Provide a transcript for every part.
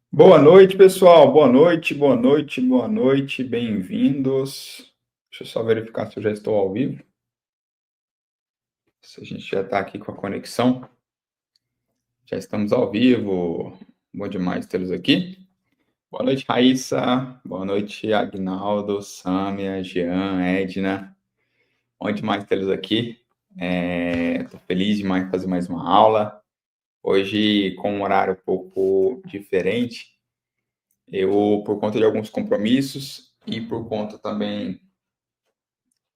Boa noite, pessoal. Boa noite, boa noite, boa noite. Bem-vindos. Deixa eu só verificar se eu já estou ao vivo. Se a gente já está aqui com a conexão. Já estamos ao vivo. Bom demais tê-los aqui. Boa noite, Raíssa. Boa noite, Agnaldo, Sâmia, Jean, Edna. Bom demais tê-los aqui. Estou feliz demais de fazer mais uma aula. Hoje, com um horário um pouco diferente. Eu, por conta de alguns compromissos e por conta também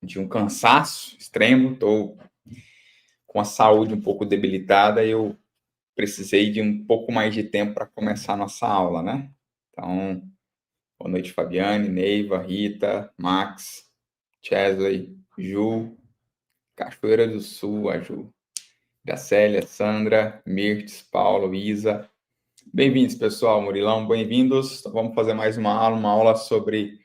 de um cansaço extremo, estou com a saúde um pouco debilitada, eu precisei de um pouco mais de tempo para começar a nossa aula, né? Então, boa noite, Fabiane, Neiva, Rita, Max, Chesley, Ju, Cachoeira do Sul, a Ju, Gacélia, Sandra, Mirtes, Paulo, Isa. Bem-vindos, pessoal. Murilão, bem-vindos. Então, vamos fazer mais uma aula sobre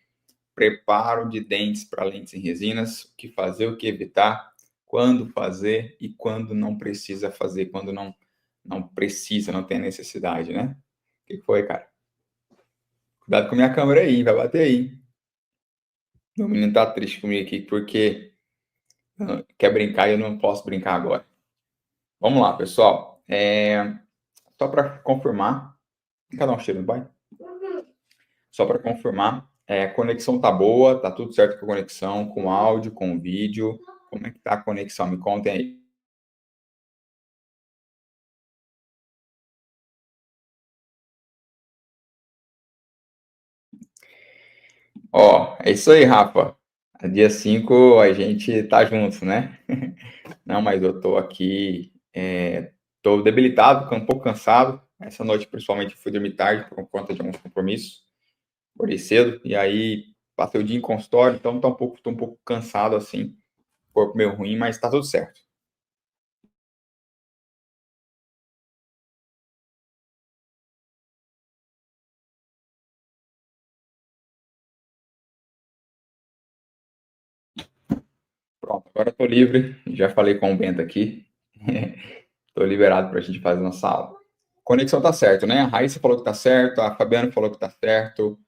preparo de dentes para lentes em resinas, o que fazer, o que evitar, quando fazer e quando não precisa fazer, quando não precisa, não tem necessidade, né? O que foi, cara? Cuidado com a minha câmera aí, vai bater aí. Meu menino tá triste comigo aqui porque quer brincar e eu não posso brincar agora. Vamos lá, pessoal. Só para confirmar, cada um cheiro, vai? Só para confirmar, a conexão tá boa, tá tudo certo com a conexão, com áudio, com vídeo. Como é que tá a conexão? Me contem aí. Ó, é isso aí, Rafa. Dia 5 a gente tá junto, né? Não, mas eu tô aqui, tô debilitado, um pouco cansado. Essa noite, principalmente, fui dormir tarde por conta de alguns compromissos. Acordei cedo, e aí passei o dia em consultório, então tô um pouco cansado, assim. Corpo meio ruim, mas tá tudo certo. Pronto, agora eu tô livre. Já falei com o Bento aqui. Tô liberado pra gente fazer nossa aula. Conexão tá certo, né? A Raíssa falou que tá certo, a Fabiana falou que tá certo,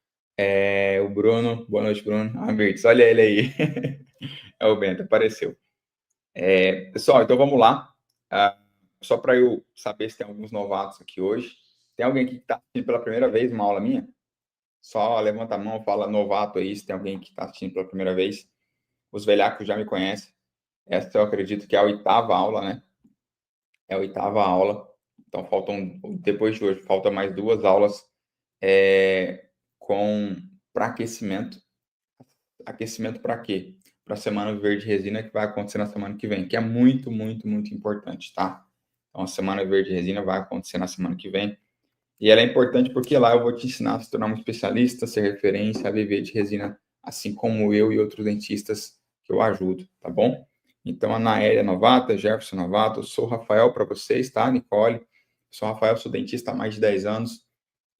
o Bruno, boa noite, Bruno. Ah, Mirtz, olha ele aí. É o Bento, apareceu. Pessoal, então vamos lá. Só para eu saber se tem alguns novatos aqui hoje. Tem alguém aqui que está assistindo pela primeira vez uma aula minha? Só levanta a mão, fala novato aí, se tem alguém que está assistindo pela primeira vez. Os velhacos já me conhecem. Essa eu acredito que é a oitava aula, né? É a oitava aula. Então depois de hoje, faltam mais duas aulas para aquecimento. Aquecimento para quê? Para a Semana Verde Resina, que vai acontecer na semana que vem, que é muito, muito, muito importante, tá? Então, a Semana Verde Resina vai acontecer na semana que vem. E ela é importante porque lá eu vou te ensinar a se tornar um especialista, ser referência, a viver de resina, assim como eu e outros dentistas que eu ajudo, tá bom? Então, a Naélia novata, Jefferson novato, eu sou o Rafael para vocês, tá, Nicole? Sou o Rafael, sou dentista há mais de 10 anos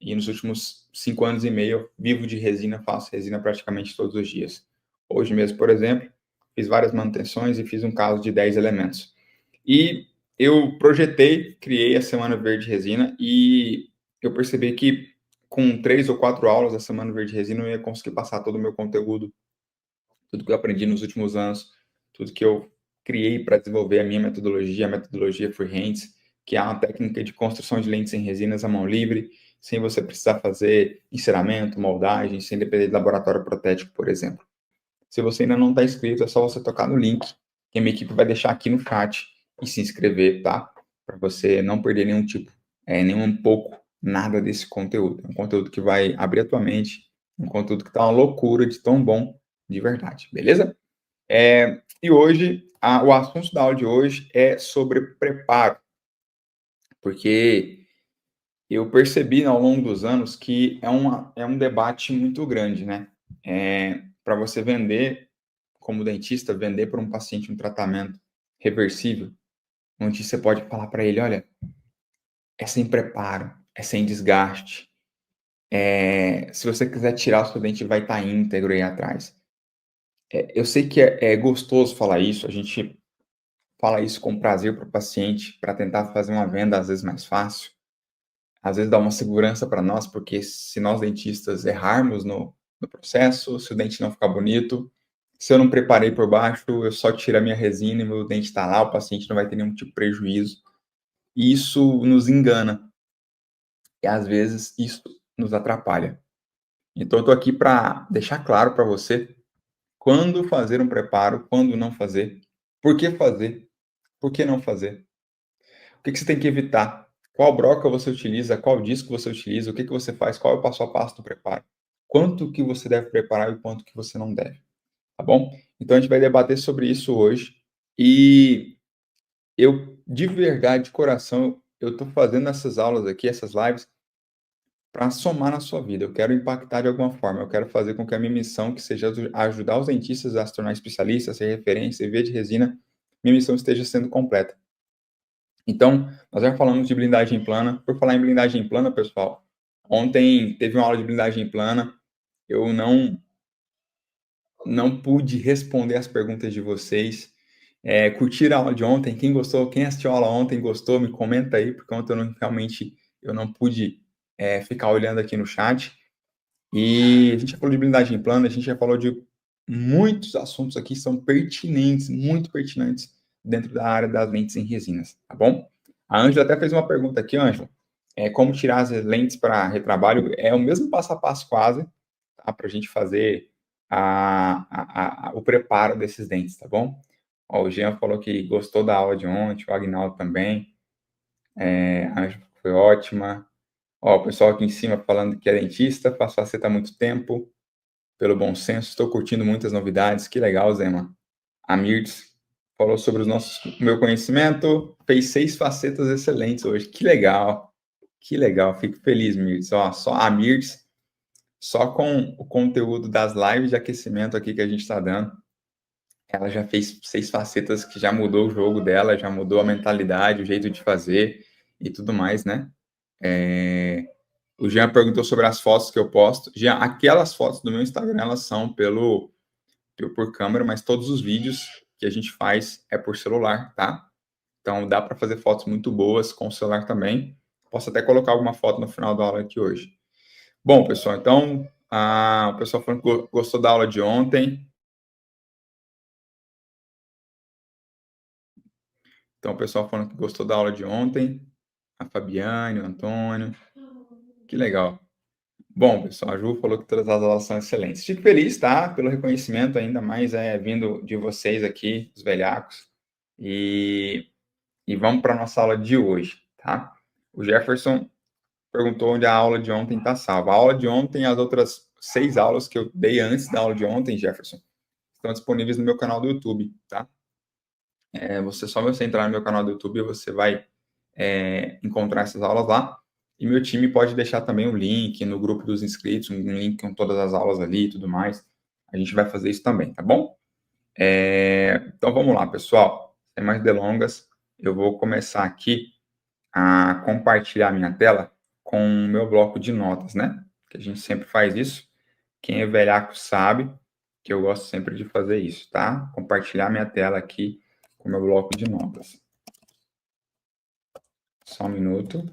e nos últimos 5 anos e meio eu vivo de resina, faço resina praticamente todos os dias. Hoje mesmo, por exemplo, fiz várias manutenções e fiz um caso de 10 elementos. E eu projetei, criei a Semana Verde Resina e eu percebi que com 3 ou 4 aulas da Semana Verde Resina eu ia conseguir passar todo o meu conteúdo, tudo que eu aprendi nos últimos anos, tudo que eu criei para desenvolver a minha metodologia, a metodologia Freehands, que é uma técnica de construção de lentes em resinas à mão livre, sem você precisar fazer enceramento, moldagem, sem depender de laboratório protético, por exemplo. Se você ainda não está inscrito, é só você tocar no link que a minha equipe vai deixar aqui no chat e se inscrever, tá? Para você não perder nenhum tipo, nem um pouco, nada desse conteúdo. É um conteúdo que vai abrir a tua mente, um conteúdo que tá uma loucura de tão bom de verdade, beleza? E hoje, o assunto da aula de hoje é sobre preparo, porque eu percebi ao longo dos anos que é um debate muito grande, né? Para você vender, como dentista, vender para um paciente um tratamento reversível, onde você pode falar para ele, olha, é sem preparo, é sem desgaste. Se você quiser tirar o seu dente, vai estar íntegro aí atrás. Eu sei que é gostoso falar isso, a gente fala isso com prazer para o paciente, para tentar fazer uma venda às vezes mais fácil. Às vezes dá uma segurança para nós, porque se nós dentistas errarmos no processo, se o dente não ficar bonito, se eu não preparei por baixo, eu só tiro a minha resina e meu dente está lá, o paciente não vai ter nenhum tipo de prejuízo. E isso nos engana. E às vezes isso nos atrapalha. Então eu estou aqui para deixar claro para você quando fazer um preparo, quando não fazer, fazer, por que não fazer. O que você tem que evitar? Qual broca você utiliza? Qual disco você utiliza? O que você faz? Qual é o passo a passo do preparo? Quanto que você deve preparar e quanto que você não deve, tá bom? Então a gente vai debater sobre isso hoje e eu, de verdade, de coração, eu estou fazendo essas aulas aqui, essas lives, para somar na sua vida. Eu quero impactar de alguma forma. Eu quero fazer com que a minha missão, que seja ajudar os dentistas a se tornar especialistas, ser referência, e ver de resina, minha missão esteja sendo completa. Então, nós já falamos de blindagem plana. Por falar em blindagem plana, pessoal, ontem teve uma aula de blindagem plana. Eu não pude responder as perguntas de vocês. Curtiram a aula de ontem? Quem gostou, quem assistiu a aula ontem gostou, me comenta aí, porque ontem eu não pude ficar olhando aqui no chat. E a gente já falou de blindagem plana, a gente já falou de muitos assuntos aqui que são pertinentes, muito pertinentes dentro da área das lentes em resinas, tá bom? A Ângela até fez uma pergunta aqui, Ângela. Como tirar as lentes para retrabalho? É o mesmo passo a passo quase, tá? Para a gente fazer o preparo desses dentes, tá bom? Ó, o Jean falou que gostou da aula de ontem, o Agnaldo também. A Ângela foi ótima. Ó, o pessoal aqui em cima falando que é dentista, faço faceta há muito tempo, pelo bom senso, estou curtindo muitas novidades, que legal, Zema. A Mirtz falou sobre o meu conhecimento, fez 6 facetas excelentes hoje, que legal, fico feliz, Mirtz. Ó, só a Mirtz, só com o conteúdo das lives de aquecimento aqui que a gente está dando, ela já fez 6 facetas que já mudou o jogo dela, já mudou a mentalidade, o jeito de fazer e tudo mais, né? O Jean perguntou sobre as fotos que eu posto. Jean, aquelas fotos do meu Instagram, elas são por câmera, mas todos os vídeos que a gente faz é por celular, tá? Então dá para fazer fotos muito boas com o celular também. Posso até colocar alguma foto no final da aula aqui hoje. Bom, pessoal, então o pessoal falando que gostou da aula de ontem. Então, o pessoal falando que gostou da aula de ontem. A Fabiane, o Antônio. Que legal. Bom, pessoal, a Ju falou que todas as aulas são excelentes. Fico feliz, tá? Pelo reconhecimento, ainda mais vindo de vocês aqui, os velhacos. E vamos para a nossa aula de hoje, tá? O Jefferson perguntou onde a aula de ontem está salva. A aula de ontem, as outras 6 aulas que eu dei antes da aula de ontem, Jefferson, estão disponíveis no meu canal do YouTube, tá? Só você entrar no meu canal do YouTube, você vai encontrar essas aulas lá. E meu time pode deixar também um link no grupo dos inscritos, um link com todas as aulas ali e tudo mais. A gente vai fazer isso também, tá bom? Então vamos lá, pessoal. Sem mais delongas, eu vou começar aqui a compartilhar minha tela com o meu bloco de notas, né? Que a gente sempre faz isso. Quem é velhaco sabe que eu gosto sempre de fazer isso, tá? Compartilhar minha tela aqui com o meu bloco de notas. Só um minuto.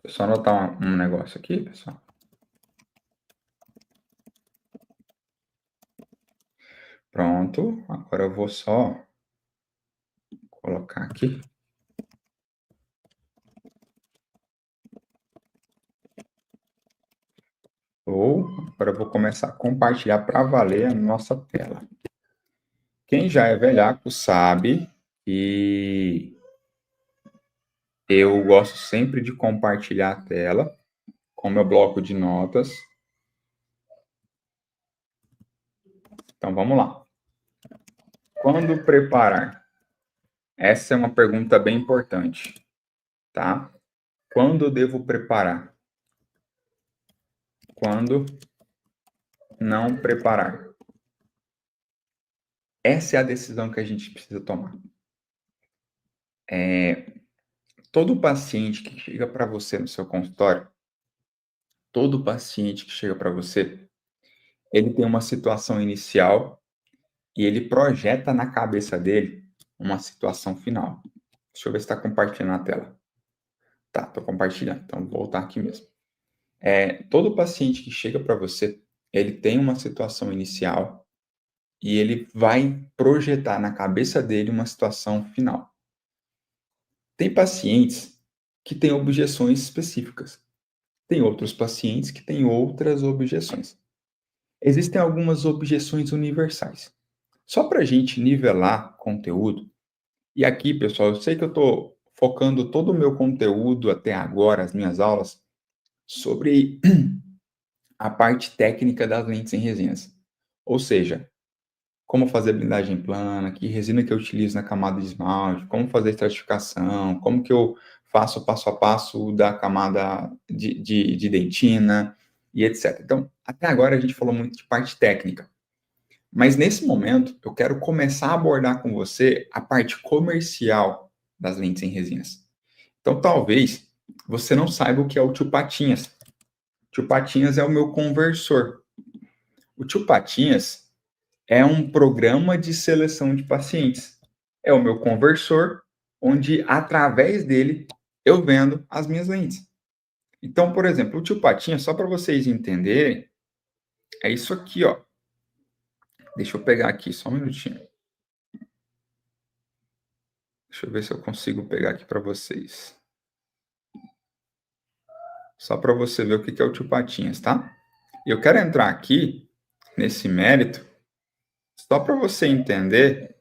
Deixa eu só anotar um negócio aqui, pessoal. Pronto. Agora eu vou só colocar aqui. Agora eu vou começar a compartilhar para valer a nossa tela. Quem já é velhaco sabe que eu gosto sempre de compartilhar a tela com meu bloco de notas. Então vamos lá. Quando preparar? Essa é uma pergunta bem importante, tá? Quando eu devo preparar? Quando não preparar? Essa é a decisão que a gente precisa tomar. Todo paciente que chega para você no seu consultório, todo paciente que chega para você, ele tem uma situação inicial e ele projeta na cabeça dele uma situação final. Deixa eu ver se está compartilhando a tela. Tá, estou compartilhando, então vou voltar aqui mesmo. Todo paciente que chega para você, ele tem uma situação inicial e ele vai projetar na cabeça dele uma situação final. Tem pacientes que têm objeções específicas. Tem outros pacientes que têm outras objeções. Existem algumas objeções universais. Só para a gente nivelar conteúdo, e aqui, pessoal, eu sei que eu estou focando todo o meu conteúdo até agora, as minhas aulas, sobre a parte técnica das lentes em resina. Ou seja, como fazer blindagem plana, que resina que eu utilizo na camada de esmalte, como fazer estratificação, como que eu faço o passo a passo da camada de dentina e etc. Então, até agora a gente falou muito de parte técnica. Mas nesse momento, eu quero começar a abordar com você a parte comercial das lentes em resinas. Então, talvez você não saiba o que é o Tio Patinhas. O Tio Patinhas é o meu conversor. O Tio Patinhas é um programa de seleção de pacientes. É o meu conversor, onde através dele eu vendo as minhas lentes. Então, por exemplo, o Tio Patinhas, só para vocês entenderem, é isso aqui, ó. Deixa eu pegar aqui, só um minutinho. Deixa eu ver se eu consigo pegar aqui para vocês. Só para você ver o que é o Tio Patinhas, tá? E eu quero entrar aqui nesse mérito só para você entender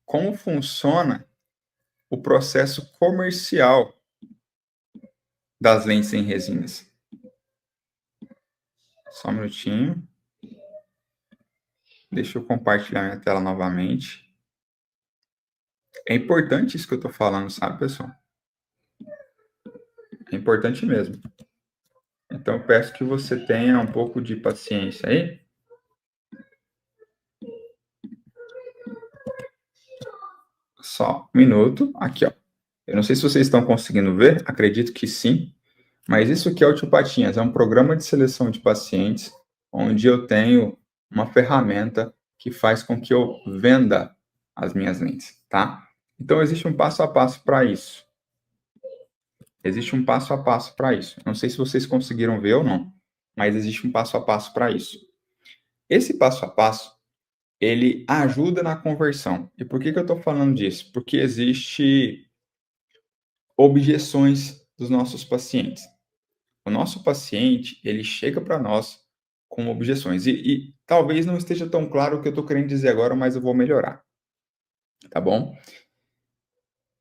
como funciona o processo comercial das lentes em resinas. Só um minutinho. Deixa eu compartilhar minha tela novamente. É importante isso que eu estou falando, sabe, pessoal? É importante mesmo. Então, eu peço que você tenha um pouco de paciência aí. Só um minuto. Aqui, ó. Eu não sei se vocês estão conseguindo ver, acredito que sim. Mas isso aqui é o Tio Patinhas, é um programa de seleção de pacientes, onde eu tenho uma ferramenta que faz com que eu venda as minhas lentes, tá? Então, existe um passo a passo para isso. Existe um passo a passo para isso. Não sei se vocês conseguiram ver ou não, mas existe um passo a passo para isso. Esse passo a passo, ele ajuda na conversão. E por que eu estou falando disso? Porque existe objeções dos nossos pacientes. O nosso paciente, ele chega para nós com objeções. E talvez não esteja tão claro o que eu estou querendo dizer agora, mas eu vou melhorar. Tá bom?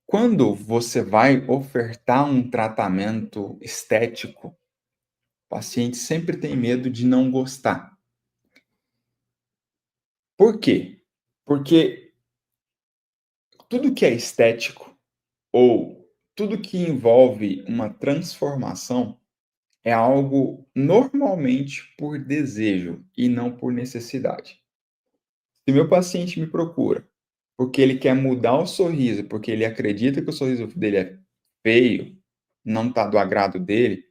Quando você vai ofertar um tratamento estético, o paciente sempre tem medo de não gostar. Por quê? Porque tudo que é estético ou tudo que envolve uma transformação é algo normalmente por desejo e não por necessidade. Se meu paciente me procura porque ele quer mudar o sorriso, porque ele acredita que o sorriso dele é feio, não está do agrado dele,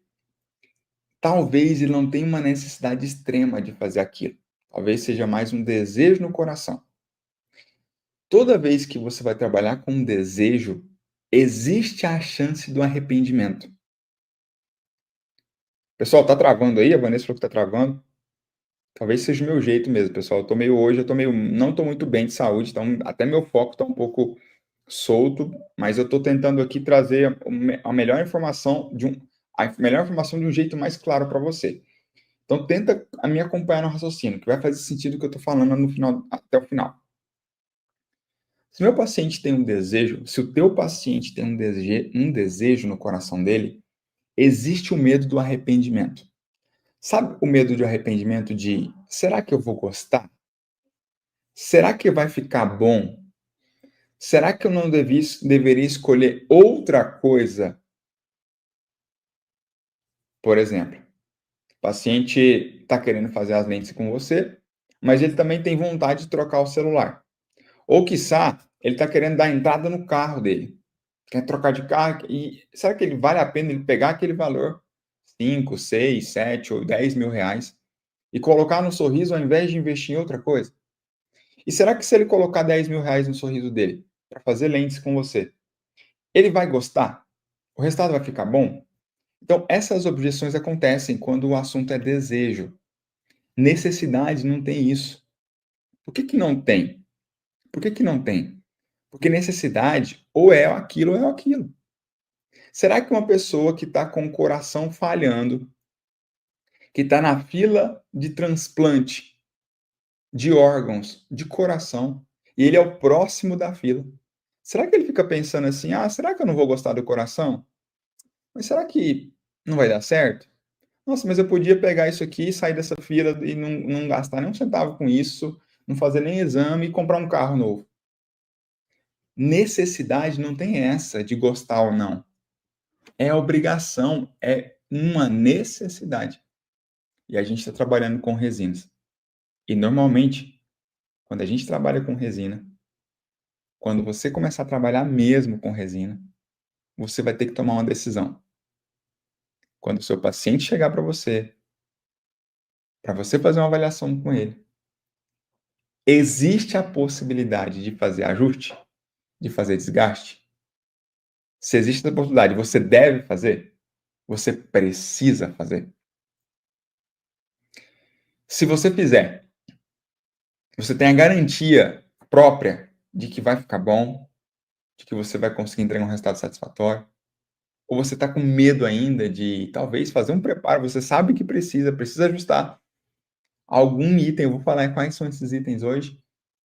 talvez ele não tenha uma necessidade extrema de fazer aquilo. Talvez seja mais um desejo no coração. Toda vez que você vai trabalhar com um desejo, existe a chance do arrependimento. Pessoal, tá travando aí? A Vanessa falou que tá travando. Talvez seja o meu jeito mesmo, pessoal. Não tô muito bem de saúde, então até meu foco tá um pouco solto, mas eu tô tentando aqui trazer a melhor informação de um jeito mais claro para você. Então tenta me acompanhar no raciocínio, que vai fazer sentido o que eu tô falando no final, até o final. Se meu paciente tem um desejo, se o teu paciente tem um desejo no coração dele, existe o medo do arrependimento. Sabe o medo de arrependimento de, será que eu vou gostar? Será que vai ficar bom? Será que eu não deveria escolher outra coisa? Por exemplo, o paciente está querendo fazer as lentes com você, mas ele também tem vontade de trocar o celular. Ou, quiçá, ele está querendo dar entrada no carro dele. Quer trocar de carro e será que ele vale a pena ele pegar aquele valor, 5, 6, 7 ou 10 mil reais, e colocar no sorriso ao invés de investir em outra coisa? E será que se ele colocar 10 mil reais no sorriso dele para fazer lentes com você, ele vai gostar? O resultado vai ficar bom? Então, essas objeções acontecem quando o assunto é desejo. Necessidade não tem isso. Por que que não tem? Por que que não tem? Porque necessidade ou é aquilo ou é aquilo. Será que uma pessoa que está com o coração falhando, que está na fila de transplante de órgãos de coração, e ele é o próximo da fila, será que ele fica pensando assim: ah, será que eu não vou gostar do coração? Mas será que não vai dar certo? Nossa, mas eu podia pegar isso aqui, sair dessa fila e não gastar nem um centavo com isso, não fazer nem exame e comprar um carro novo. Necessidade não tem essa de gostar ou não. É obrigação, é uma necessidade. E a gente está trabalhando com resinas. E normalmente, quando a gente trabalha com resina, quando você começar a trabalhar mesmo com resina, você vai ter que tomar uma decisão. Quando o seu paciente chegar para você fazer uma avaliação com ele, existe a possibilidade de fazer ajuste, de fazer desgaste? Se existe essa possibilidade, você deve fazer? Você precisa fazer? Se você fizer, você tem a garantia própria de que vai ficar bom, de que você vai conseguir entregar um resultado satisfatório? Ou você está com medo ainda de talvez fazer um preparo, você sabe que precisa ajustar algum item, eu vou falar quais são esses itens hoje,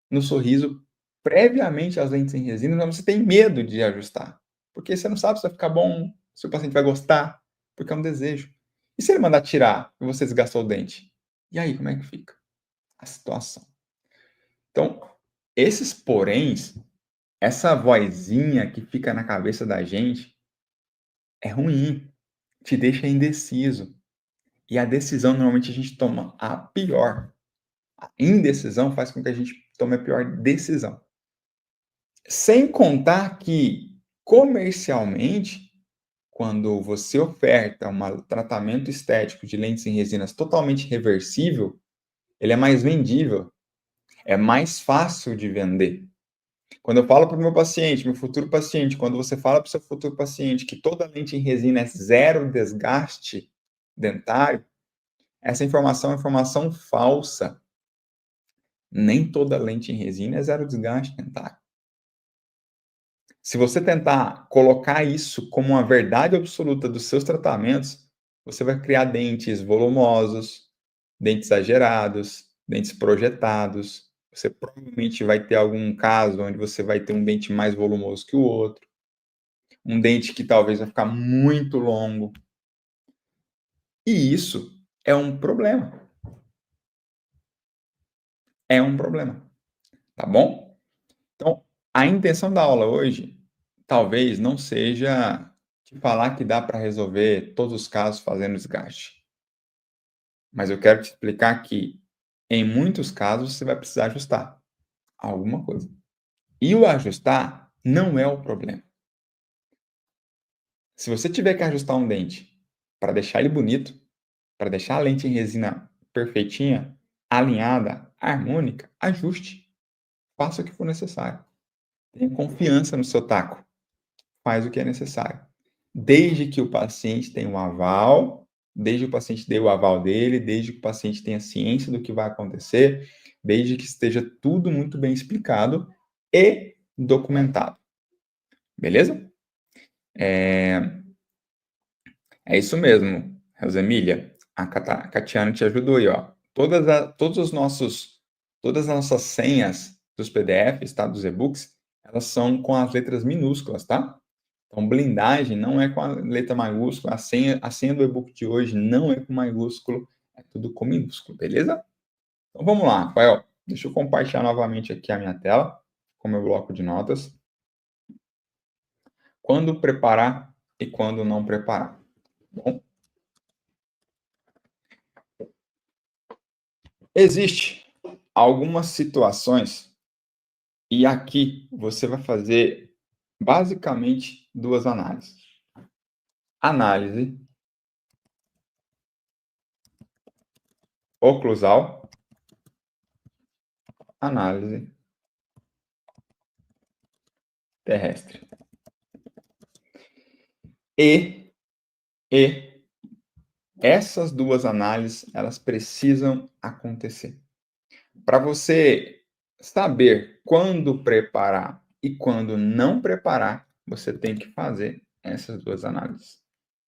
no sorriso, previamente às lentes em resina, mas você tem medo de ajustar, porque você não sabe se vai ficar bom, se o paciente vai gostar, porque é um desejo. E se ele mandar tirar e você desgastou o dente? E aí, como é que fica a situação? Então, esses poréns, essa vozinha que fica na cabeça da gente, é ruim, te deixa indeciso. E a decisão, normalmente, a gente toma a pior. A indecisão faz com que a gente tome a pior decisão. Sem contar que, comercialmente, quando você oferta um tratamento estético de lentes em resinas totalmente reversível, ele é mais vendível, é mais fácil de vender. Quando eu falo para o meu paciente, meu futuro paciente, quando você fala para o seu futuro paciente que toda lente em resina é zero desgaste dentário, essa informação é informação falsa. Nem toda lente em resina é zero desgaste dentário. Se você tentar colocar isso como uma verdade absoluta dos seus tratamentos, você vai criar dentes volumosos, dentes exagerados, dentes projetados. Você provavelmente vai ter algum caso onde você vai ter um dente mais volumoso que o outro, um dente que talvez vai ficar muito longo. E isso é um problema. É um problema. Tá bom? Então, a intenção da aula hoje talvez não seja te falar que dá para resolver todos os casos fazendo desgaste. Mas eu quero te explicar que, em muitos casos, você vai precisar ajustar alguma coisa. E o ajustar não é o problema. Se você tiver que ajustar um dente para deixar ele bonito, para deixar a lente em resina perfeitinha, alinhada, harmônica, ajuste. Faça o que for necessário. Tenha confiança no seu taco. Faz o que é necessário. Desde que o paciente tenha um aval, desde que o paciente dê o aval dele, desde que o paciente tenha ciência do que vai acontecer, desde que esteja tudo muito bem explicado e documentado. Beleza? É isso mesmo, Rosemília. A Catiana te ajudou aí, ó. Todas as nossas senhas dos PDFs, tá? Dos e-books, elas são com as letras minúsculas, tá? Então, blindagem não é com a letra maiúscula, a senha do e-book de hoje não é com maiúsculo, é tudo com minúsculo, beleza? Então, vamos lá, Rafael. Deixa eu compartilhar novamente aqui a minha tela, com o meu bloco de notas. Quando preparar e quando não preparar. Bom, existe algumas situações e aqui você vai fazer basicamente 2 análises. Análise oclusal, análise terrestre. E essas 2 análises, elas precisam acontecer. Para você saber quando preparar e quando não preparar, você tem que fazer essas 2 análises.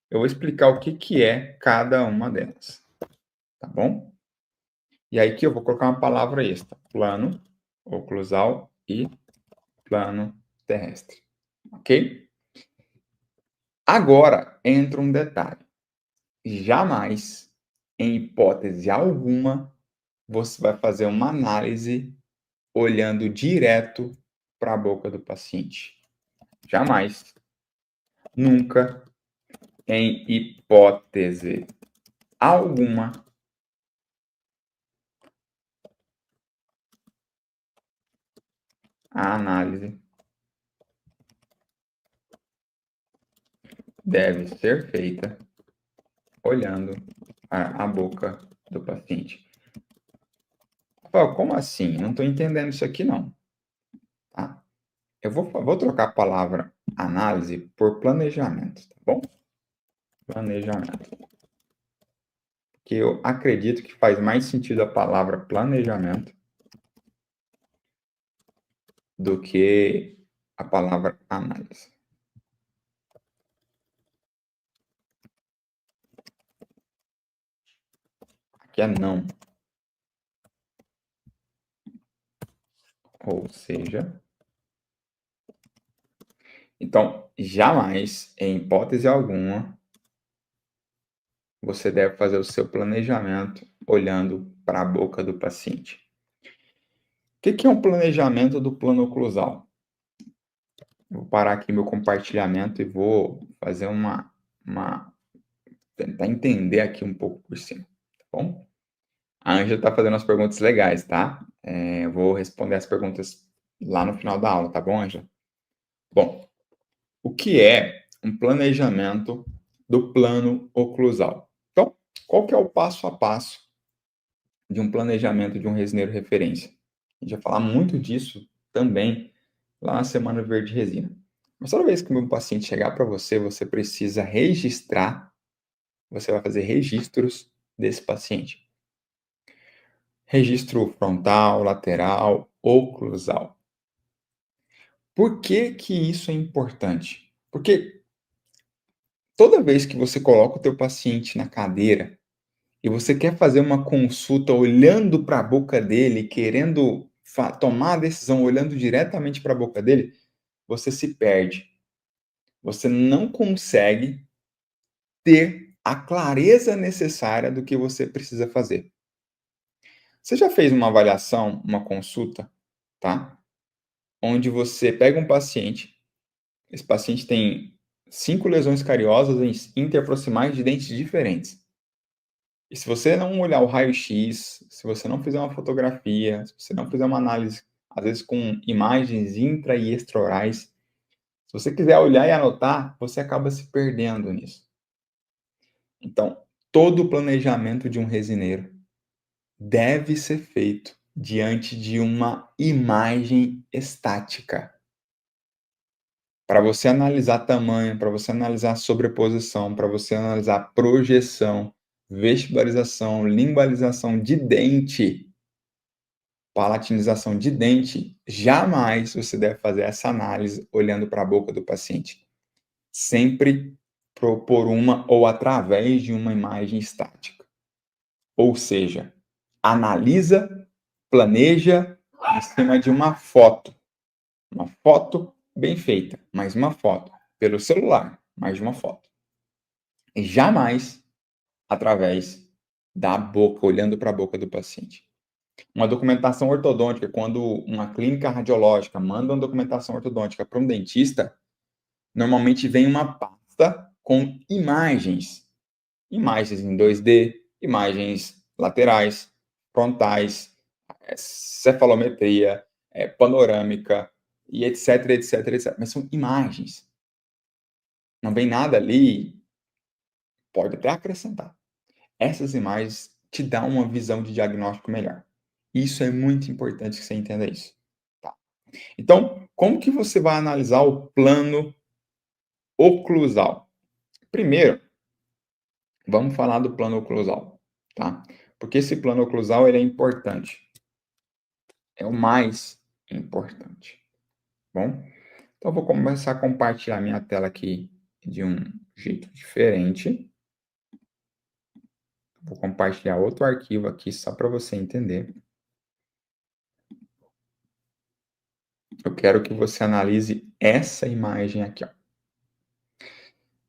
Eu vou explicar o que que é cada uma delas, tá bom? E aí aqui eu vou colocar uma palavra extra: plano oclusal e plano terrestre, ok? Agora entra um detalhe: jamais, em hipótese alguma, você vai fazer uma análise olhando direto para a boca do paciente. Jamais, nunca, em hipótese alguma, a análise deve ser feita olhando para a boca do paciente. Rafael, como assim? Não estou entendendo isso aqui não. Tá? Eu vou trocar a palavra análise por planejamento, tá bom? Planejamento. Porque eu acredito que faz mais sentido a palavra planejamento do que a palavra análise. Aqui é não. Ou seja, então, jamais, em hipótese alguma, você deve fazer o seu planejamento olhando para a boca do paciente. O que é um planejamento do plano oclusal? Vou parar aqui meu compartilhamento e vou fazer tentar entender aqui um pouco por cima, tá bom? A Ângela está fazendo as perguntas legais, tá? Eu vou responder as perguntas lá no final da aula, tá bom, Ângela? Bom, o que é um planejamento do plano oclusal? Então, qual que é o passo a passo de um planejamento de um resineiro referência? A gente vai falar muito disso também lá na Semana Verde Resina. Mas toda vez que o meu paciente chegar para você, você precisa registrar, você vai fazer registros desse paciente. Registro frontal, lateral, oclusal. Por que que isso é importante? Porque toda vez que você coloca o teu paciente na cadeira e você quer fazer uma consulta olhando para a boca dele, querendo tomar a decisão olhando diretamente para a boca dele, você se perde. Você não consegue ter a clareza necessária do que você precisa fazer. Você já fez uma avaliação, uma consulta, tá? Onde você pega um paciente, esse paciente tem 5 lesões cariosas em interproximais de dentes diferentes. E se você não olhar o raio-x, se você não fizer uma fotografia, se você não fizer uma análise, às vezes com imagens intra e extraorais, se você quiser olhar e anotar, você acaba se perdendo nisso. Então, todo o planejamento de um resineiro deve ser feito diante de uma imagem estática. Para você analisar tamanho, para você analisar sobreposição, para você analisar projeção, vestibularização, lingualização de dente, palatinização de dente, jamais você deve fazer essa análise olhando para a boca do paciente. Sempre por uma ou através de uma imagem estática. Ou seja, analisa, planeja em cima de uma foto. Uma foto bem feita, mas uma foto. Pelo celular, mais uma foto. E jamais através da boca, olhando para a boca do paciente. Uma documentação ortodôntica, quando uma clínica radiológica manda uma documentação ortodôntica para um dentista, normalmente vem uma pasta com imagens. Imagens em 2D, imagens laterais, frontais, cefalometria, panorâmica e etc, etc, etc. Mas são imagens. Não vem nada ali, pode até acrescentar. Essas imagens te dão uma visão de diagnóstico melhor. Isso é muito importante que você entenda isso. Tá? Então, como que você vai analisar o plano oclusal? Primeiro, vamos falar do plano oclusal, tá? Porque esse plano oclusal ele é importante. É o mais importante, bom? Então, eu vou começar a compartilhar minha tela aqui de um jeito diferente. Vou compartilhar outro arquivo aqui só para você entender. Eu quero que você analise essa imagem aqui, ó.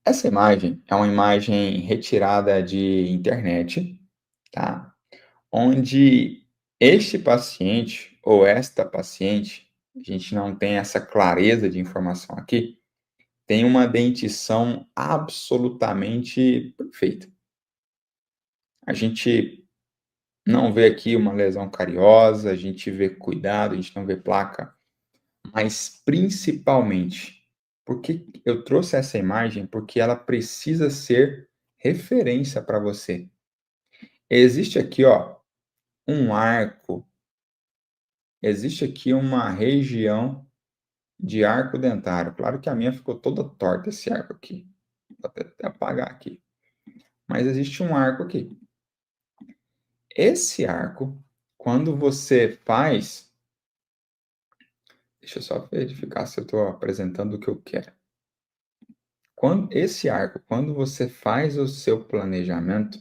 Essa imagem é uma imagem retirada de internet, tá? Onde este paciente ou esta paciente, a gente não tem essa clareza de informação aqui, tem uma dentição absolutamente perfeita. A gente não vê aqui uma lesão cariosa, a gente vê cuidado, a gente não vê placa, mas principalmente, por que eu trouxe essa imagem? Porque ela precisa ser referência para você. Existe aqui, ó, um arco, existe aqui uma região de arco dentário. Claro que a minha ficou toda torta esse arco aqui. Vou até apagar aqui. Mas existe um arco aqui. Esse arco, quando você faz... Deixa eu só verificar se eu estou apresentando o que eu quero. Esse arco, quando você faz o seu planejamento,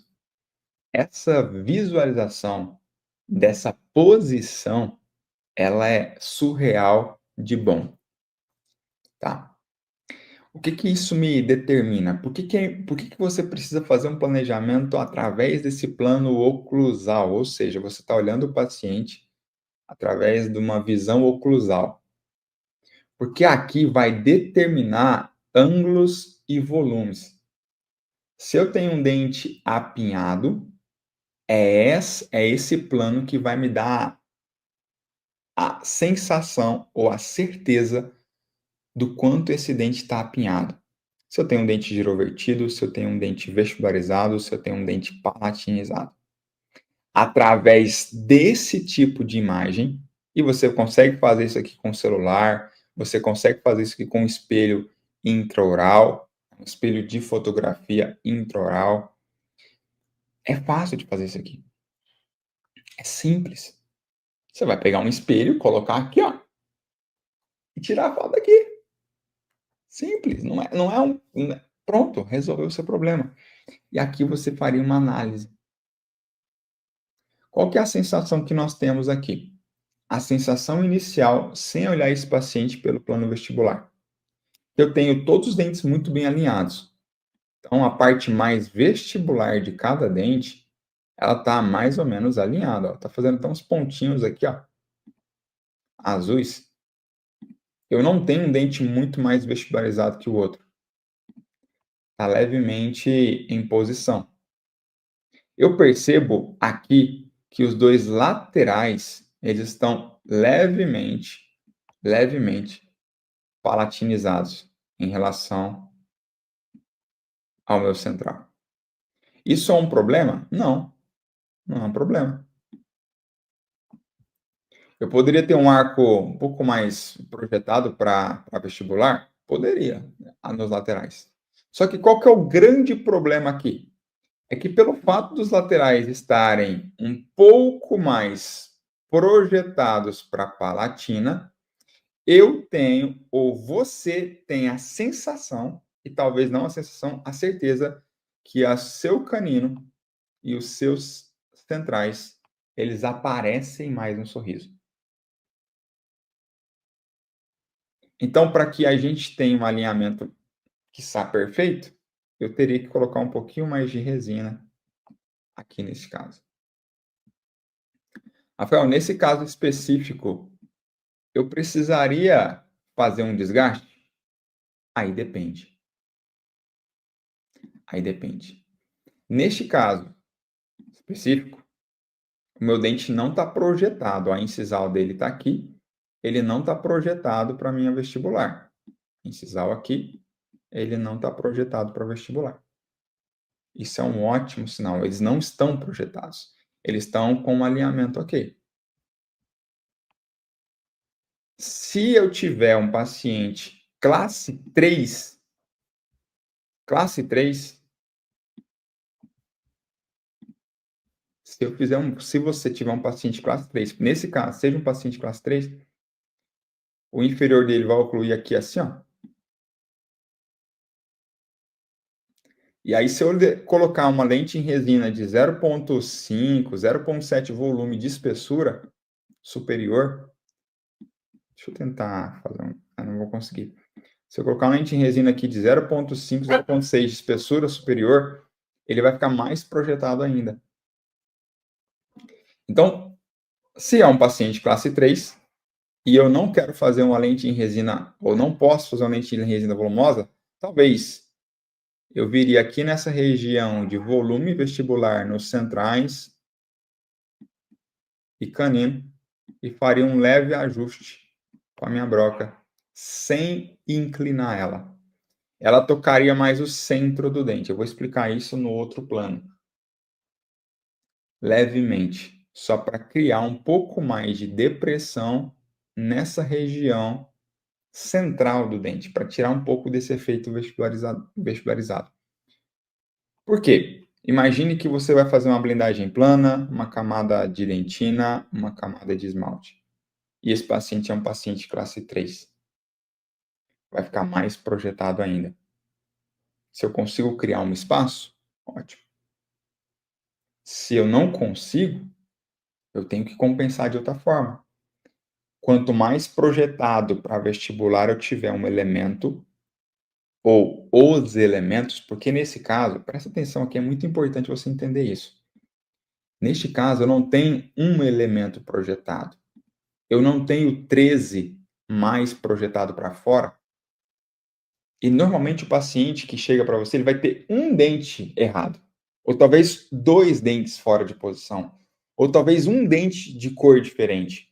essa visualização dessa posição, ela é surreal de bom, tá? O que que isso me determina? Por que você precisa fazer um planejamento através desse plano oclusal? Ou seja, você está olhando o paciente através de uma visão oclusal. Porque aqui vai determinar ângulos e volumes. Se eu tenho um dente apinhado, é esse plano que vai me dar a sensação ou a certeza do quanto esse dente está apinhado. Se eu tenho um dente girovertido, se eu tenho um dente vestibularizado, se eu tenho um dente palatinizado. Através desse tipo de imagem, e você consegue fazer isso aqui com o celular, você consegue fazer isso aqui com um espelho intraoral, um espelho de fotografia intraoral. É fácil de fazer isso aqui. É simples. Você vai pegar um espelho, colocar aqui, ó, e tirar a foto aqui. Simples, não é um... Pronto, resolveu o seu problema. E aqui você faria uma análise. Qual que é a sensação que nós temos aqui? A sensação inicial, sem olhar esse paciente pelo plano vestibular. Eu tenho todos os dentes muito bem alinhados. Então, a parte mais vestibular de cada dente, ela está mais ou menos alinhada. Está fazendo até uns pontinhos aqui, ó, azuis. Eu não tenho um dente muito mais vestibularizado que o outro. Está levemente em posição. Eu percebo aqui que os dois laterais, eles estão levemente palatinizados em relação ao meu central. Isso é um problema? Não, não é um problema. Eu poderia ter um arco um pouco mais projetado para vestibular? Poderia, né, nos laterais. Só que qual que é o grande problema aqui? É que pelo fato dos laterais estarem um pouco mais projetados para a palatina, eu tenho, ou você tem a sensação, e talvez não a sensação, a certeza, que o seu canino e os seus centrais, eles aparecem mais no sorriso. Então, para que a gente tenha um alinhamento que está perfeito, eu teria que colocar um pouquinho mais de resina aqui nesse caso. Rafael, nesse caso específico, eu precisaria fazer um desgaste? Aí depende. Aí depende. Neste caso específico, O meu dente não está projetado, a incisal dele está aqui, ele não está projetado para a minha vestibular. Incisal aqui, ele não está projetado para vestibular. Isso é um ótimo sinal, eles não estão projetados. Eles estão com um alinhamento ok. Se eu tiver um paciente classe 3, se você tiver um paciente classe 3, nesse caso, seja um paciente classe 3, o inferior dele vai ocluir aqui assim, ó. E aí, se eu colocar uma lente em resina de 0,5, 0,7 volume de espessura superior, deixa eu tentar fazer um... não vou conseguir. Se eu colocar uma lente em resina aqui de 0,5, 0,6 de espessura superior, ele vai ficar mais projetado ainda. Então, se é um paciente classe 3 e eu não quero fazer uma lente em resina, ou não posso fazer uma lente em resina volumosa, talvez eu viria aqui nessa região de volume vestibular nos centrais e canino e faria um leve ajuste com a minha broca, sem inclinar ela. Ela tocaria mais o centro do dente. Eu vou explicar isso no outro plano. Levemente, só para criar um pouco mais de depressão nessa região central do dente, para tirar um pouco desse efeito vestibularizado. Por quê? Imagine que você vai fazer uma blindagem plana, uma camada de dentina, uma camada de esmalte. E esse paciente é um paciente classe 3. Vai ficar mais projetado ainda. Se eu consigo criar um espaço, ótimo. Se eu não consigo, eu tenho que compensar de outra forma. Quanto mais projetado para vestibular eu tiver um elemento, ou os elementos, porque nesse caso, presta atenção aqui, é muito importante você entender isso. Neste caso, eu não tenho um elemento projetado. Eu não tenho 13 mais projetado para fora. E normalmente o paciente que chega para você, ele vai ter um dente errado. Ou talvez 2 dentes fora de posição. Ou talvez um dente de cor diferente.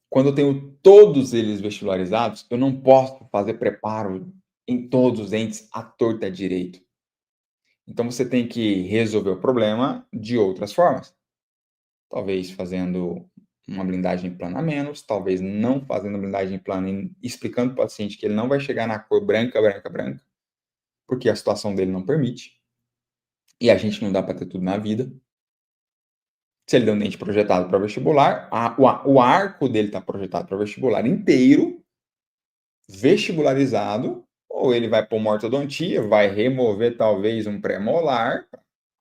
Quando eu tenho todos eles vestibularizados, eu não posso fazer preparo em todos os dentes à torta direito. Então você tem que resolver o problema de outras formas. Talvez fazendo uma blindagem plana a menos, talvez não fazendo blindagem plana e explicando para o paciente que ele não vai chegar na cor branca, branca, branca, porque a situação dele não permite. E a gente não dá para ter tudo na vida. Se ele deu um dente projetado para vestibular, o arco dele está projetado para vestibular inteiro, vestibularizado, ou ele vai pôr uma ortodontia, vai remover talvez um premolar,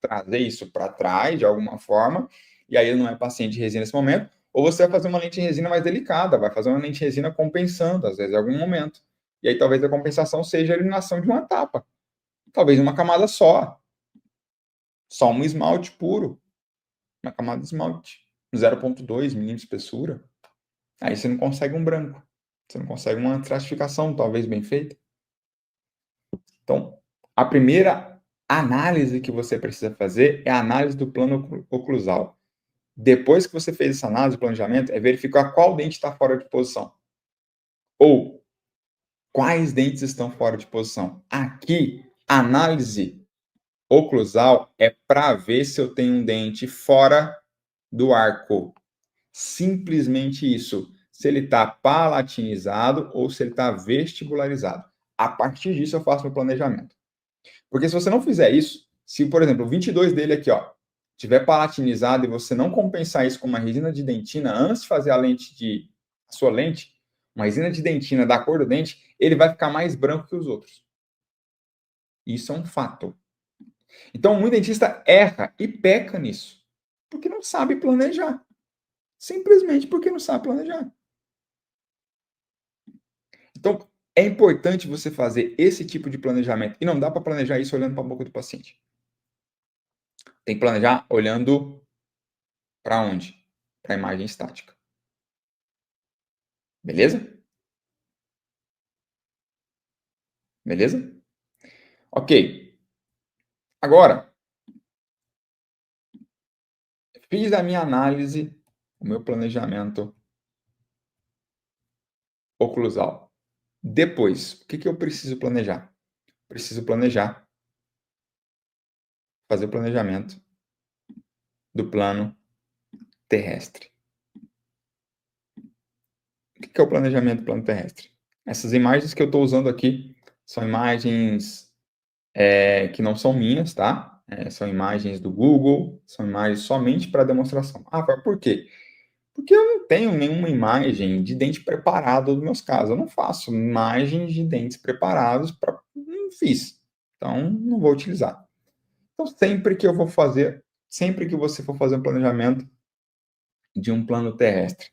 trazer isso para trás de alguma forma, e aí ele não é paciente de resina nesse momento, ou você vai fazer uma lente de resina mais delicada, vai fazer uma lente de resina compensando, às vezes, em algum momento. E aí talvez a compensação seja a eliminação de uma etapa. Talvez uma camada só um esmalte puro, uma camada de esmalte, 0,2 milímetros de espessura. Aí você não consegue um branco, você não consegue uma estratificação talvez bem feita. Então, a primeira análise que você precisa fazer é a análise do plano oclusal. Depois que você fez essa análise, planejamento, é verificar qual dente está fora de posição. Ou quais dentes estão fora de posição. Aqui, a análise oclusal é para ver se eu tenho um dente fora do arco. Simplesmente isso. Se ele está palatinizado ou se ele está vestibularizado. A partir disso, eu faço meu planejamento. Porque se você não fizer isso, se, por exemplo, o 22 dele aqui, ó, tiver palatinizado e você não compensar isso com uma resina de dentina antes de fazer a sua lente, uma resina de dentina da cor do dente, ele vai ficar mais branco que os outros. Isso é um fato. Então, muito dentista erra e peca nisso, porque não sabe planejar. Simplesmente porque não sabe planejar. Então, é importante você fazer esse tipo de planejamento. E não dá para planejar isso olhando para a boca do paciente. Tem que planejar olhando para onde? Para a imagem estática. Beleza? Beleza? Ok. Agora, Fiz a minha análise, o meu planejamento oclusal. Depois, o que eu preciso planejar? Preciso planejar, fazer o planejamento do plano terrestre. O que é o planejamento do plano terrestre? Essas imagens que eu estou usando aqui são imagens que não são minhas, tá? São imagens do Google, são imagens somente para demonstração. Ah, por quê? Porque eu não tenho nenhuma imagem de dente preparado nos meus casos. Eu não faço imagens de dentes preparados para. Não fiz. Então, não vou utilizar. Então, sempre que você for fazer um planejamento de um plano terrestre,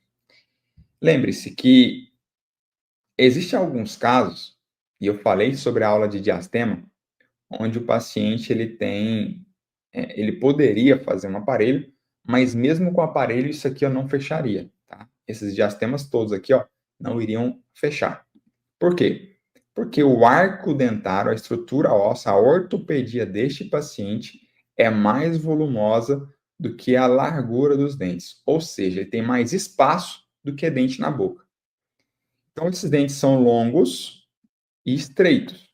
lembre-se que existem alguns casos, e eu falei sobre a aula de diastema, onde o paciente ele poderia fazer um aparelho, mas mesmo com o aparelho, isso aqui não fecharia, tá? Esses diastemas todos aqui, não iriam fechar. Por quê? Porque o arco dentário, a estrutura óssea, a ortopedia deste paciente é mais volumosa do que a largura dos dentes. Ou seja, ele tem mais espaço do que dente na boca. Então, esses dentes são longos e estreitos.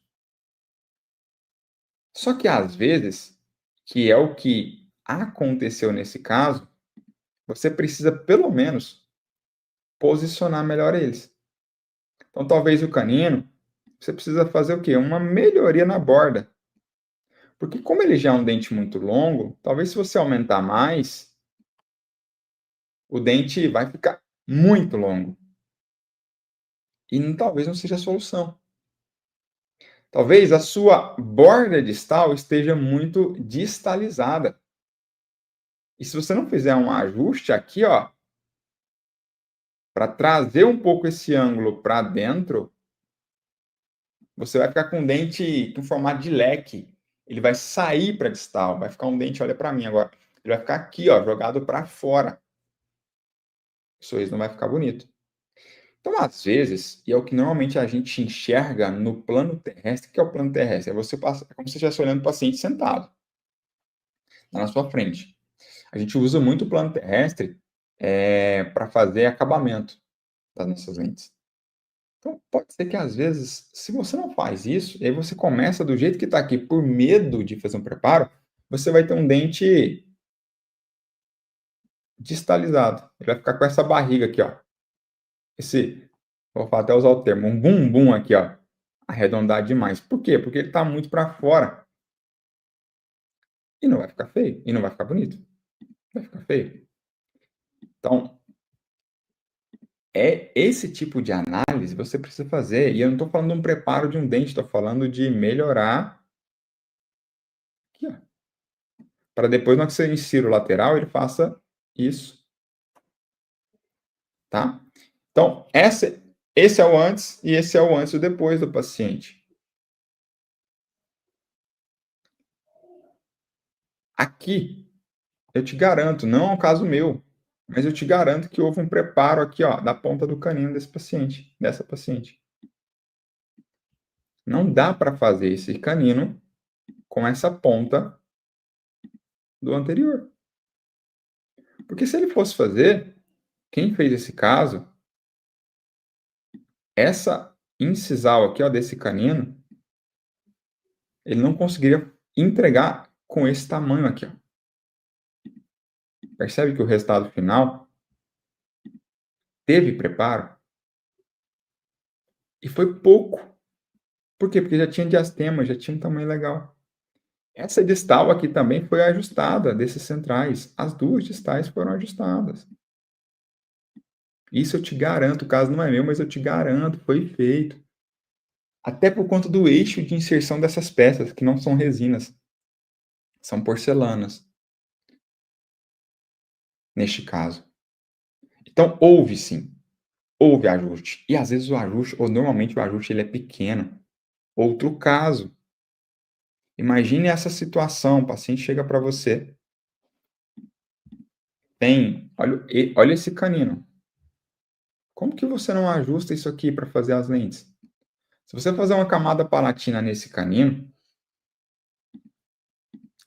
Só que, às vezes, que é o que aconteceu nesse caso, você precisa, pelo menos, posicionar melhor eles. Então, talvez o canino, você precisa fazer o quê? Uma melhoria na borda. Porque como ele já é um dente muito longo, talvez se você aumentar mais, o dente vai ficar muito longo. E talvez não seja a solução. Talvez a sua borda distal esteja muito distalizada. E se você não fizer um ajuste aqui, para trazer um pouco esse ângulo para dentro, você vai ficar com o dente com formato de leque. Ele vai sair para distal, vai ficar um dente, olha para mim agora, ele vai ficar aqui, jogado para fora. O sorriso não vai ficar bonito. Então, às vezes, e é o que normalmente a gente enxerga no plano terrestre, o que é o plano terrestre? É como se você estivesse olhando o paciente sentado na sua frente. A gente usa muito o plano terrestre para fazer acabamento das nossas lentes. Então, pode ser que às vezes, se você não faz isso, e aí você começa do jeito que está aqui, por medo de fazer um preparo, você vai ter um dente distalizado. Ele vai ficar com essa barriga aqui, vou até usar o termo, um bumbum aqui, arredondado demais. Por quê? Porque ele está muito para fora. E não vai ficar feio, e não vai ficar bonito. Vai ficar feio. Então, esse tipo de análise você precisa fazer. E eu não estou falando de um preparo de um dente, estou falando de melhorar aqui, para depois, na hora que você insira o lateral, ele faça isso. Tá? Então, esse é o antes e esse é o antes e o depois do paciente. Aqui, eu te garanto, não é um caso meu, mas eu te garanto que houve um preparo aqui, da ponta do canino dessa paciente. Não dá para fazer esse canino com essa ponta do anterior. Porque se ele fosse fazer, quem fez esse caso, essa incisal aqui, desse canino, ele não conseguiria entregar com esse tamanho aqui, Percebe que o resultado final teve preparo e foi pouco. Por quê? Porque já tinha diastema, já tinha um tamanho legal. Essa distal aqui também foi ajustada desses centrais. As duas distais foram ajustadas. Isso eu te garanto, o caso não é meu, mas eu te garanto, foi feito. Até por conta do eixo de inserção dessas peças, que não são resinas, são porcelanas, neste caso. Então, houve sim, houve ajuste. E às vezes o ajuste, ou normalmente o ajuste, ele é pequeno. Outro caso, imagine essa situação, o paciente chega para você, olha esse canino. Como que você não ajusta isso aqui para fazer as lentes? Se você fazer uma camada palatina nesse canino,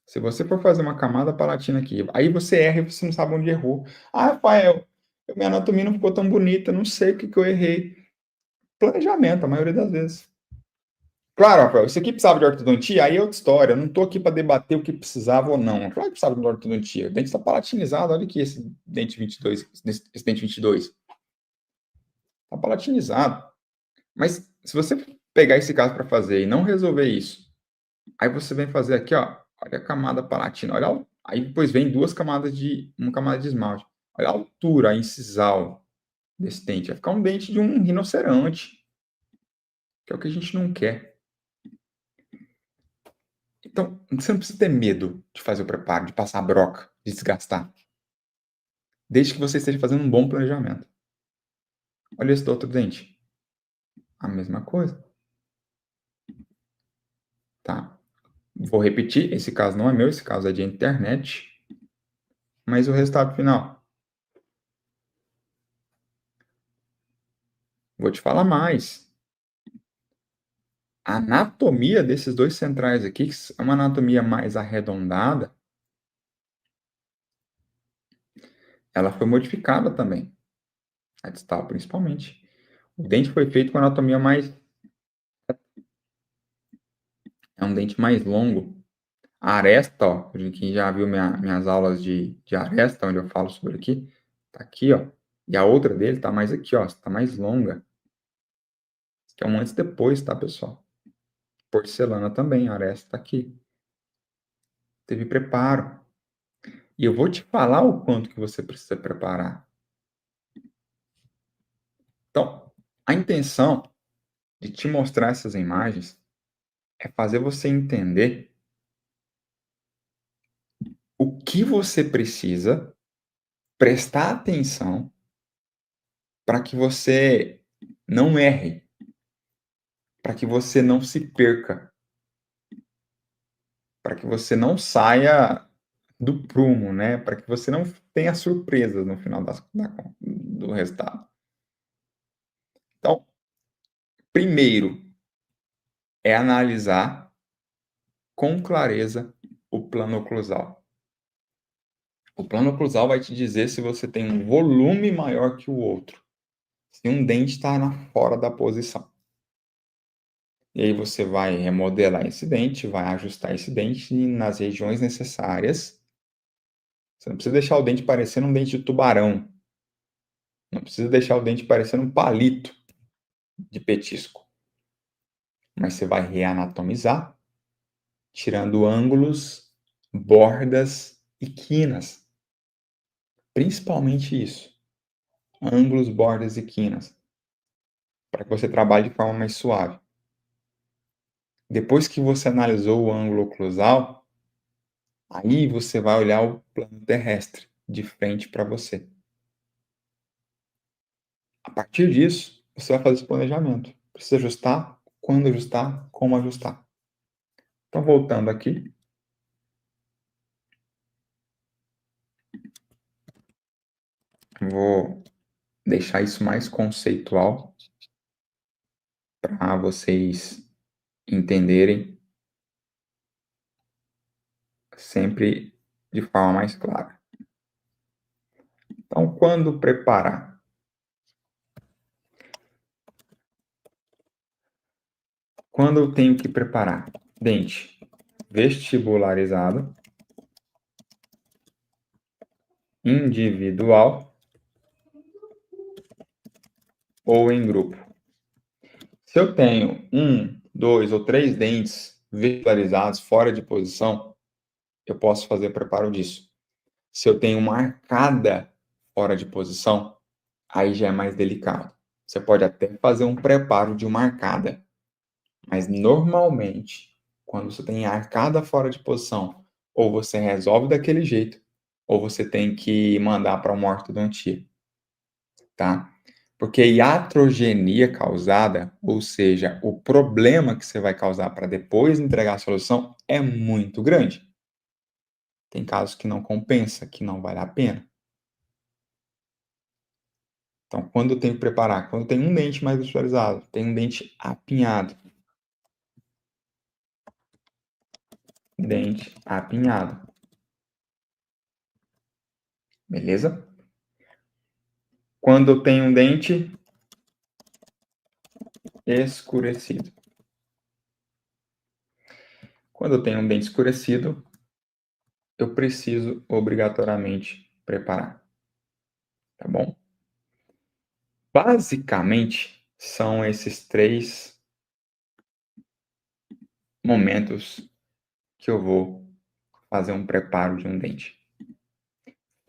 Se você for fazer uma camada palatina aqui, aí você erra e você não sabe onde errou. Ah, Rafael, minha anatomia não ficou tão bonita, não sei o que eu errei. Planejamento, a maioria das vezes. Claro, Rafael, isso aqui precisava de ortodontia, aí é outra história. Eu não estou aqui para debater o que precisava ou não. Claro que precisava de ortodontia. O dente está palatinizado, olha aqui esse dente 22, esse dente 22. Está palatinizado. Mas se você pegar esse caso para fazer e não resolver isso, aí você vem fazer aqui, ó, olha a camada palatina, olha, aí depois vem uma camada de esmalte. Olha a altura, a incisal desse dente. Vai ficar um dente de um rinoceronte, que é o que a gente não quer. Então, você não precisa ter medo de fazer o preparo, de passar a broca, de desgastar. Desde que você esteja fazendo um bom planejamento. Olha esse do outro dente. A mesma coisa. Tá? Vou repetir, esse caso não é meu, esse caso é de internet. Mas o resultado final. Vou te falar mais. A anatomia desses dois centrais aqui, que é uma anatomia mais arredondada, ela foi modificada também. A distal, principalmente. O dente foi feito com anatomia mais. É um dente mais longo. A aresta, ó, quem já viu minhas aulas de aresta, onde eu falo sobre aqui, tá aqui, ó. E a outra dele tá mais aqui, ó, tá mais longa. Isso aqui é um antes e depois, tá, pessoal? Porcelana também, a aresta tá aqui. Teve preparo. E eu vou te falar o quanto que você precisa preparar. Então, a intenção de te mostrar essas imagens é fazer você entender o que você precisa prestar atenção para que você não erre, para que você não se perca, para que você não saia do prumo, né? Para que você não tenha surpresas no final do resultado. Então, primeiro é analisar com clareza o plano oclusal. O plano oclusal vai te dizer se você tem um volume maior que o outro, se um dente está fora da posição. E aí você vai remodelar esse dente, vai ajustar esse dente nas regiões necessárias. Você não precisa deixar o dente parecendo um dente de tubarão. Não precisa deixar o dente parecendo um palito de petisco. Mas você vai reanatomizar, tirando ângulos, bordas e quinas. Principalmente isso. Ângulos, bordas e quinas. Para que você trabalhe de forma mais suave. Depois que você analisou o ângulo oclusal, aí você vai olhar o plano terrestre de frente para você. A partir disso, você vai fazer esse planejamento. Precisa ajustar, quando ajustar, como ajustar. Então, voltando aqui. Vou deixar isso mais conceitual para vocês entenderem sempre de forma mais clara. Então, quando preparar? Quando eu tenho que preparar? Dente vestibularizado, individual ou em grupo. Se eu tenho 1, 2 ou 3 dentes vestibularizados fora de posição, eu posso fazer preparo disso. Se eu tenho uma arcada fora de posição, aí já é mais delicado. Você pode até fazer um preparo de uma arcada, mas normalmente, quando você tem arcada fora de posição, ou você resolve daquele jeito, ou você tem que mandar para uma ortodontia, tá? Porque iatrogenia causada, ou seja, o problema que você vai causar para depois entregar a solução, é muito grande. Tem casos que não compensa, que não vale a pena. Então, quando eu tenho que preparar? Quando tem um dente mais visualizado, tem um dente apinhado. dente apinhado. Beleza? Quando eu tenho um dente escurecido. Quando eu tenho um dente escurecido, eu preciso obrigatoriamente preparar. Tá bom? Basicamente, são esses 3 momentos que eu vou fazer um preparo de um dente.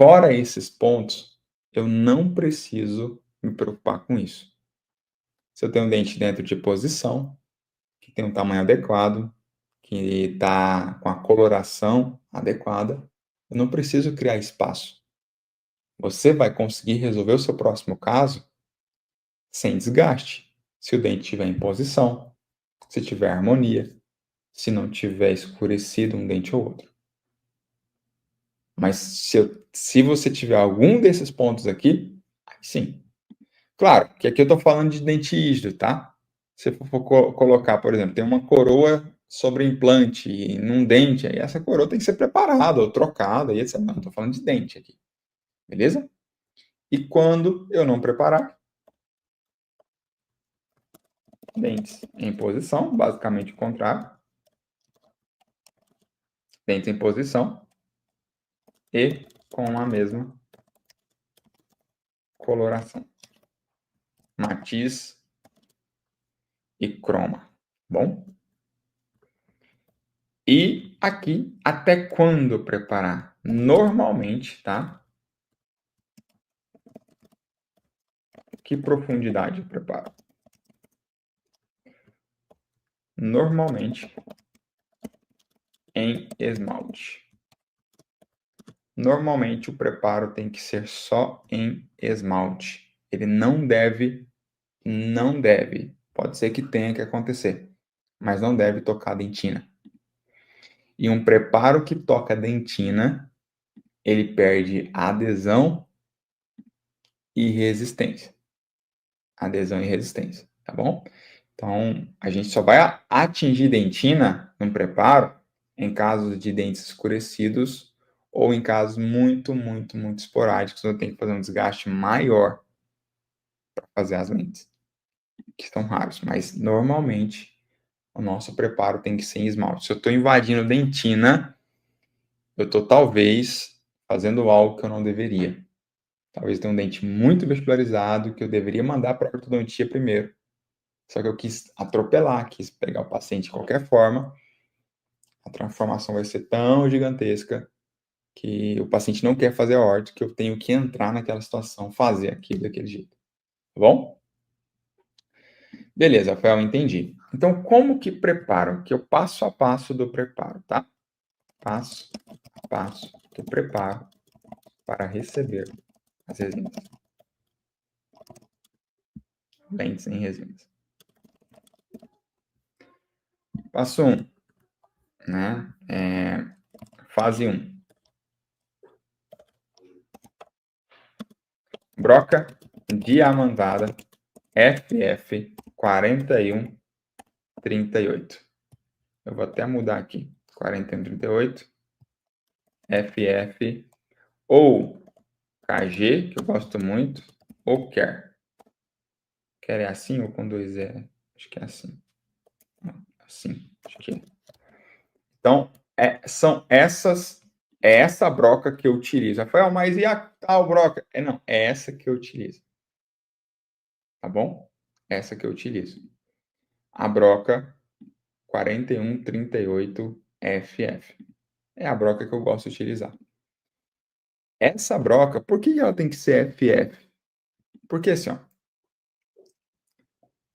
Fora esses pontos, eu não preciso me preocupar com isso. Se eu tenho um dente dentro de posição, que tem um tamanho adequado, que está com a coloração adequada, eu não preciso criar espaço. Você vai conseguir resolver o seu próximo caso sem desgaste. Se o dente estiver em posição, se tiver harmonia, se não tiver escurecido um dente ou outro. Mas se você tiver algum desses pontos aqui, aí sim. Claro que aqui eu estou falando de dente rígido, tá? Se eu for colocar, por exemplo, tem uma coroa sobre implante num dente, aí essa coroa tem que ser preparada ou trocada, e etc. Não, estou falando de dente aqui. Beleza? E quando eu não preparar, dentes em posição, basicamente o contrário. Dentes em posição e com a mesma coloração. Matiz e croma. Bom? E aqui, até quando preparar? Normalmente, tá? Que profundidade eu preparo? Normalmente em esmalte. Normalmente o preparo tem que ser só em esmalte. Ele não deve, pode ser que tenha que acontecer, mas não deve tocar dentina. E um preparo que toca dentina, ele perde adesão e resistência. Adesão e resistência, tá bom? Então, a gente só vai atingir dentina no preparo em casos de dentes escurecidos ou em casos muito, muito, muito esporádicos, eu tenho que fazer um desgaste maior para fazer as lentes, que são raros, mas normalmente o nosso preparo tem que ser em esmalte. Se eu estou invadindo dentina, eu estou talvez fazendo algo que eu não deveria. Talvez tenha um dente muito vascularizado que eu deveria mandar para a ortodontia primeiro. Só que eu quis atropelar, quis pegar o paciente de qualquer forma. A transformação vai ser tão gigantesca que o paciente não quer fazer a orto, que eu tenho que entrar naquela situação, fazer aquilo daquele jeito. Tá bom? Beleza, Rafael, entendi. Então, como que preparo? Que eu passo a passo do preparo, tá? Passo a passo do preparo para receber as resinas. Lentes em resinas. Passo 1, né? Fase 1. Broca diamantada FF 4138. Eu vou até mudar aqui. 4138 FF ou KG, que eu gosto muito, ou Care. Care é assim ou com 2 E? Acho que é assim. Assim, acho que é. Então, são essas, é essa broca que eu utilizo. Rafael, mas e a tal broca? Não, é essa que eu utilizo. Tá bom? Essa que eu utilizo. A broca 4138 FF. É a broca que eu gosto de utilizar. Essa broca, por que ela tem que ser FF? Porque assim, ó,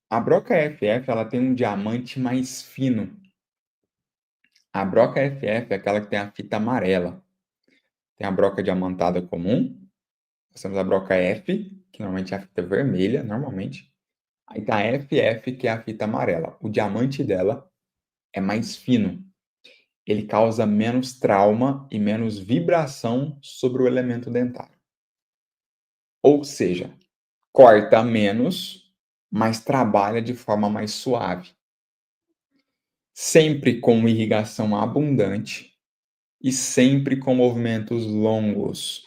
a broca FF ela tem um diamante mais fino. A broca FF é aquela que tem a fita amarela. Tem a broca diamantada comum, nós temos a broca F, que normalmente é a fita vermelha, normalmente. Aí tá a FF, que é a fita amarela. O diamante dela é mais fino. Ele causa menos trauma e menos vibração sobre o elemento dentário. Ou seja, corta menos, mas trabalha de forma mais suave. sempre com irrigação abundante e sempre com movimentos longos,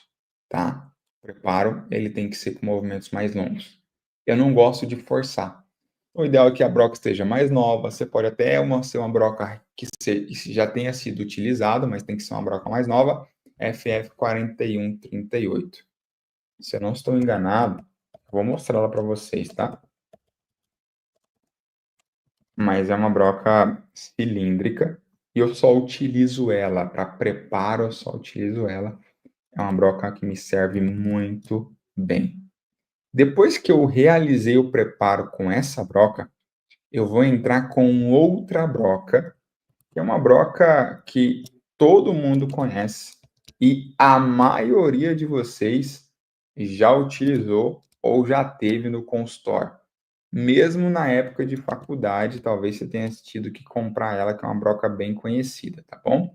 tá? Preparo, ele tem que ser com movimentos mais longos. Eu não gosto de forçar. O ideal é que a broca esteja mais nova. Você pode até ser uma broca que já tenha sido utilizada, mas tem que ser uma broca mais nova. FF 4138. Se eu não estou enganado, vou mostrar ela para vocês, tá? Mas é uma broca cilíndrica e eu só utilizo ela para preparo, eu só utilizo ela. É uma broca que me serve muito bem. Depois que eu realizei o preparo com essa broca, eu vou entrar com outra broca, que é uma broca que todo mundo conhece e a maioria de vocês já utilizou ou já teve no consultório. Mesmo na época de faculdade, talvez você tenha tido que comprar ela, que é uma broca bem conhecida, tá bom?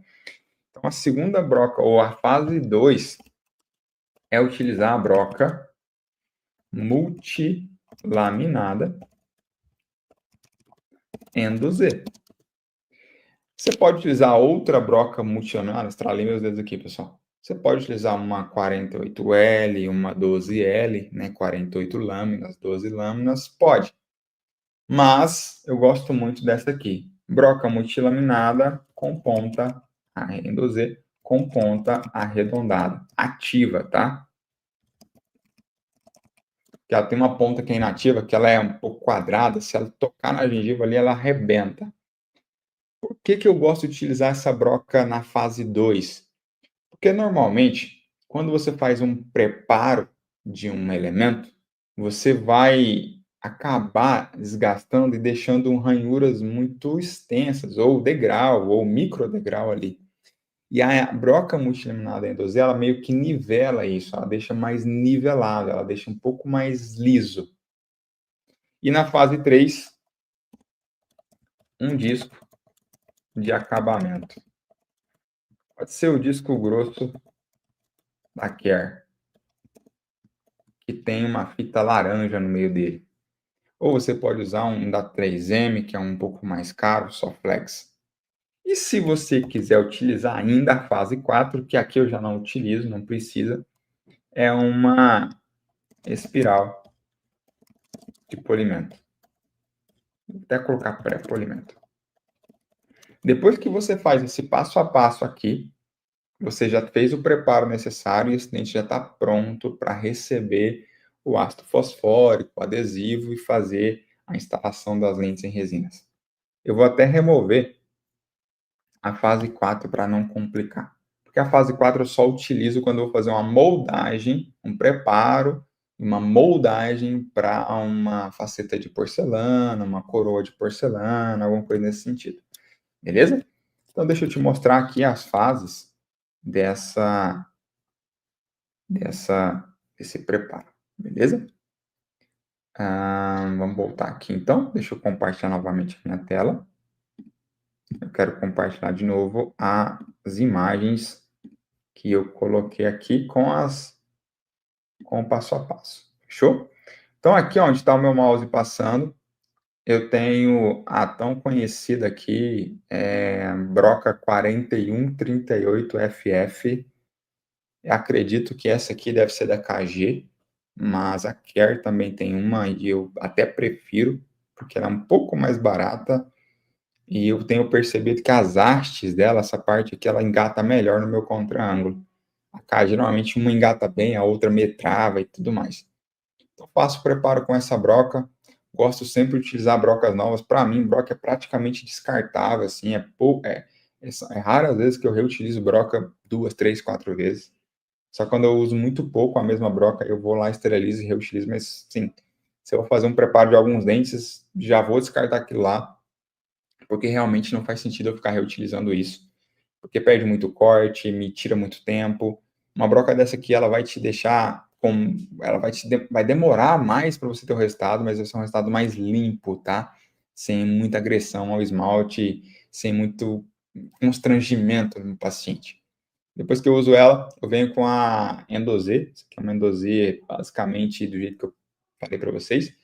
Então, a segunda broca, ou a fase 2, é utilizar a broca multilaminada Endo Z. Você pode utilizar outra broca multilaminada, estralei meus dedos aqui, pessoal. Você pode utilizar uma 48L, uma 12L, né? 48 lâminas, 12 lâminas, pode. Mas eu gosto muito dessa aqui. Broca multilaminada com ponta, a Endo Z, com ponta arredondada. Ativa, tá? Que ela tem uma ponta que é inativa, que ela é um pouco quadrada. Se ela tocar na gengiva ali, ela arrebenta. Por que eu gosto de utilizar essa broca na fase 2? Porque normalmente, quando você faz um preparo de um elemento, você vai acabar desgastando e deixando ranhuras muito extensas, ou degrau, ou micro degrau ali. E a broca multilaminada endosé, ela meio que nivela isso, ela deixa mais nivelado, ela deixa um pouco mais liso. E na fase 3, um disco de acabamento. Pode ser o disco grosso da Care, que tem uma fita laranja no meio dele. Ou você pode usar um da 3M, que é um pouco mais caro, só flex. E se você quiser utilizar ainda a fase 4, que aqui eu já não utilizo, não precisa, é uma espiral de polimento. Vou até colocar pré-polimento. Depois que você faz esse passo a passo aqui, você já fez o preparo necessário e esse dente já está pronto para receber o ácido fosfórico, o adesivo e fazer a instalação das lentes em resinas. Eu vou até remover a fase 4 para não complicar. Porque a fase 4 eu só utilizo quando eu vou fazer uma moldagem, um preparo, uma moldagem para uma faceta de porcelana, uma coroa de porcelana, alguma coisa nesse sentido. Beleza? Então, deixa eu te mostrar aqui as fases desse preparo. Beleza? Vamos voltar aqui, então. Deixa eu compartilhar novamente a minha tela. Eu quero compartilhar de novo as imagens que eu coloquei aqui com o passo a passo. Fechou? Então, aqui onde está o meu mouse passando, eu tenho a tão conhecida aqui, broca 4138FF. Acredito que essa aqui deve ser da KG, mas a Care também tem uma e eu até prefiro, porque ela é um pouco mais barata. E eu tenho percebido que as hastes dela, essa parte aqui, ela engata melhor no meu contra-ângulo. A KG, normalmente, uma engata bem, a outra me trava e tudo mais. Então, faço o preparo com essa broca. Gosto sempre de utilizar brocas novas. Para mim, broca é praticamente descartável, assim, é raras vezes que eu reutilizo broca 2, 3, 4 vezes. Só quando eu uso muito pouco a mesma broca, eu vou lá, esterilizo e reutilizo, mas, sim, se eu vou fazer um preparo de alguns dentes, já vou descartar aquilo lá, porque realmente não faz sentido eu ficar reutilizando isso, porque perde muito corte, me tira muito tempo. Uma broca dessa aqui, ela vai te deixar ela vai demorar mais para você ter o resultado, mas vai ser um resultado mais limpo, tá? Sem muita agressão ao esmalte, sem muito constrangimento no paciente. Depois que eu uso ela, eu venho com a Endosé, que é uma Endosé basicamente do jeito que eu falei para vocês.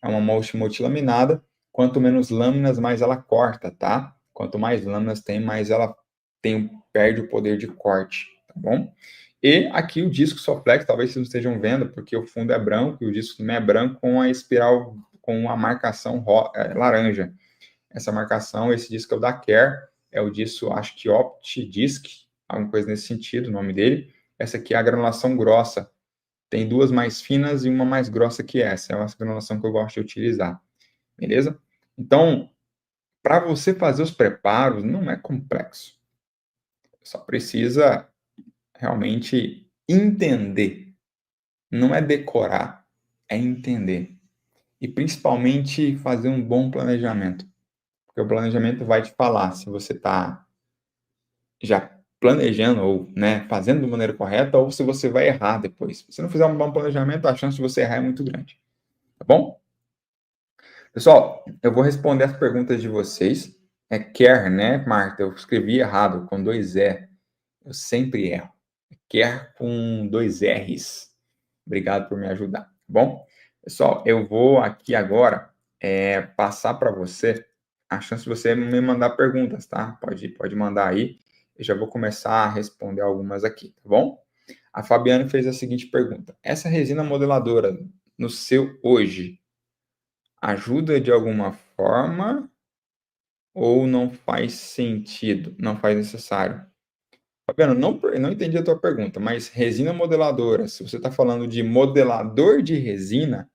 É uma multilaminada. Quanto menos lâminas, mais ela corta, tá? Quanto mais lâminas tem, mais ela perde o poder de corte, tá bom? E aqui o disco Soflex, talvez vocês não estejam vendo, porque o fundo é branco e o disco também é branco com a espiral, com a marcação laranja. Essa marcação, esse disco é o da Care, é o disco, acho que OptiDisc, alguma coisa nesse sentido, o nome dele. Essa aqui é a granulação grossa. Tem duas mais finas e uma mais grossa que essa. É uma granulação que eu gosto de utilizar. Beleza? Então, para você fazer os preparos, não é complexo. Só precisa realmente entender. Não é decorar, é entender. E principalmente fazer um bom planejamento. Porque o planejamento vai te falar se você está já planejando ou, né, fazendo de maneira correta ou se você vai errar depois. Se você não fizer um bom planejamento, a chance de você errar é muito grande. Tá bom? Pessoal, eu vou responder as perguntas de vocês. É Care, né, Marta? Eu escrevi errado, com 2 E. Eu sempre erro. Care com 2 R's. Obrigado por me ajudar, tá bom? Pessoal, eu vou aqui agora passar para você a chance de você me mandar perguntas, tá? Pode mandar aí. Eu já vou começar a responder algumas aqui, tá bom? A Fabiana fez a seguinte pergunta. Essa resina modeladora no seu hoje ajuda de alguma forma ou não faz sentido, não faz necessário? Fabiano, não entendi a tua pergunta, mas resina modeladora, se você está falando de modelador de resina,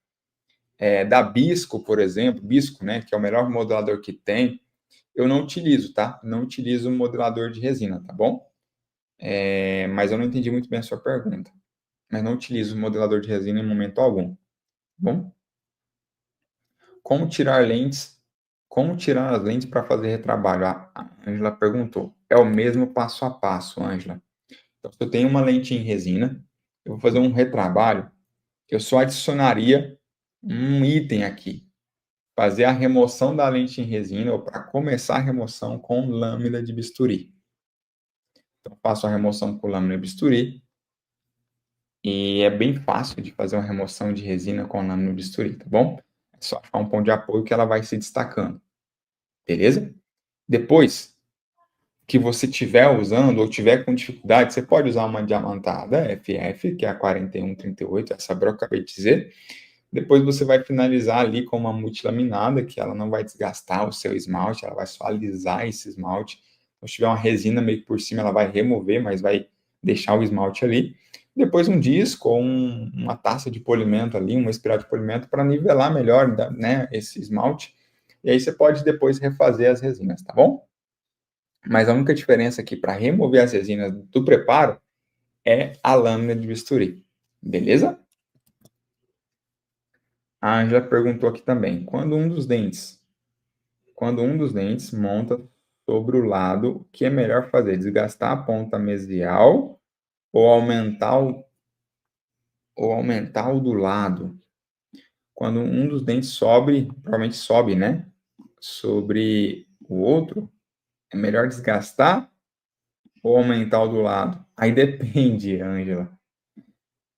da Bisco, por exemplo, Bisco, né, que é o melhor modelador que tem, eu não utilizo, tá? Não utilizo modelador de resina, tá bom? Mas eu não entendi muito bem a sua pergunta. Mas não utilizo modelador de resina em momento algum, tá bom? Como tirar lentes? Como tirar as lentes para fazer retrabalho? A Ângela perguntou. É o mesmo passo a passo, Ângela. Então, se eu tenho uma lente em resina, eu vou fazer um retrabalho, eu só adicionaria um item aqui. Fazer a remoção da lente em resina, ou para começar a remoção com lâmina de bisturi. Então, faço a remoção com lâmina de bisturi. E é bem fácil de fazer uma remoção de resina com lâmina de bisturi, tá bom? É só achar um ponto de apoio que ela vai se destacando. Beleza? Depois que você estiver usando ou tiver com dificuldade, você pode usar uma diamantada FF, que é a 4138, essa branca que eu acabei de dizer. Depois você vai finalizar ali com uma multilaminada, que ela não vai desgastar o seu esmalte, ela vai só alisar esse esmalte. Então, se tiver uma resina meio que por cima, ela vai remover, mas vai deixar o esmalte ali. Depois um disco ou uma taça de polimento ali, uma espiral de polimento para nivelar melhor, né, esse esmalte. E aí você pode depois refazer as resinas, tá bom? Mas a única diferença aqui para remover as resinas do preparo é a lâmina de bisturi. Beleza? A Angela perguntou aqui também. Quando um dos dentes monta sobre o lado, o que é melhor fazer? Desgastar a ponta mesial ou aumentar o do lado? Quando um dos dentes sobe, provavelmente sobe, né? Sobre o outro, é melhor desgastar ou aumentar o do lado? Aí depende, Ângela.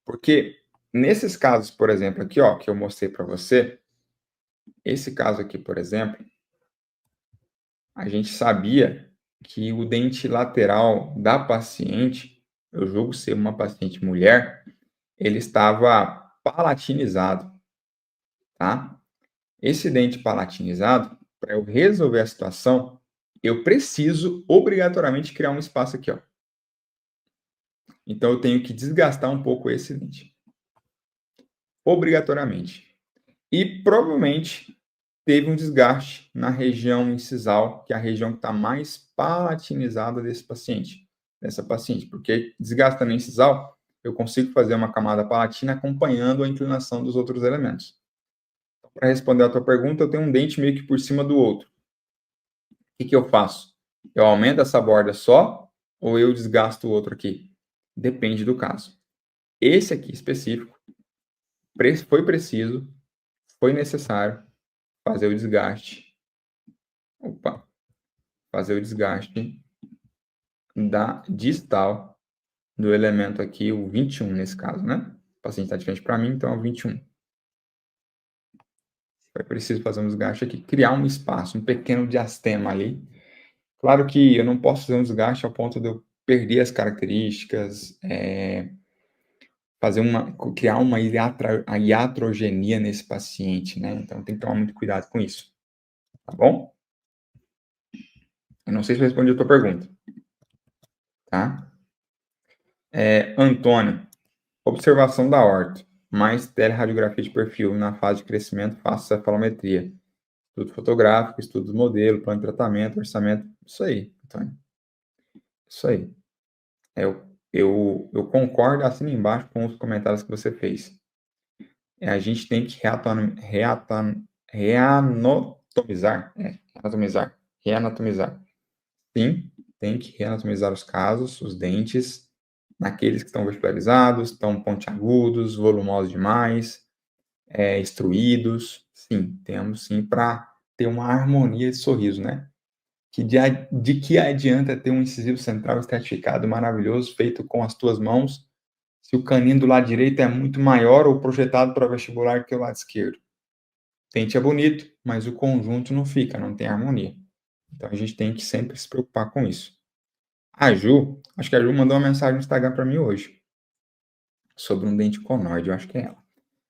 Porque nesses casos, por exemplo, aqui, ó, que eu mostrei para você, esse caso aqui, por exemplo, a gente sabia que o dente lateral da paciente, eu julgo ser uma paciente mulher, ele estava palatinizado, tá? Esse dente palatinizado, para eu resolver a situação, eu preciso obrigatoriamente criar um espaço aqui, ó. Então eu tenho que desgastar um pouco esse dente. Obrigatoriamente. E provavelmente teve um desgaste na região incisal, que é a região que está mais palatinizada dessa paciente, porque desgastando a incisal, eu consigo fazer uma camada palatina acompanhando a inclinação dos outros elementos. Então, para responder a tua pergunta, eu tenho um dente meio que por cima do outro. O que eu faço? Eu aumento essa borda só ou eu desgasto o outro aqui? Depende do caso. Esse aqui específico foi preciso, foi necessário fazer o desgaste. Fazer o desgaste da distal do elemento aqui, o 21 nesse caso, né? O paciente está de frente para mim, então é o 21. Foi preciso fazer um desgaste aqui, criar um espaço, um pequeno diastema ali. Claro que eu não posso fazer um desgaste ao ponto de eu perder as características, criar uma iatrogenia nesse paciente, né, então tem que tomar muito cuidado com isso, tá bom? Eu não sei se eu respondi a tua pergunta, tá? Antônio, observação da aorta, mais teleradiografia de perfil na fase de crescimento, faço cefalometria. Estudo fotográfico, estudo do modelo, plano de tratamento, orçamento, isso aí, Antônio. Isso aí. Eu concordo, assina embaixo com os comentários que você fez. A gente tem que reanatomizar. Sim, tem que reanatomizar os casos, os dentes, naqueles que estão verticalizados, estão pontiagudos, volumosos demais, instruídos. Sim, temos sim para ter uma harmonia de sorriso, né? De que adianta ter um incisivo central estratificado maravilhoso, feito com as tuas mãos, se o canino do lado direito é muito maior ou projetado para o vestibular que o lado esquerdo? O dente é bonito, mas o conjunto não fica, não tem harmonia. Então a gente tem que sempre se preocupar com isso. A Ju, acho que a Ju mandou uma mensagem no Instagram para mim hoje, sobre um dente conoide, eu acho que é ela.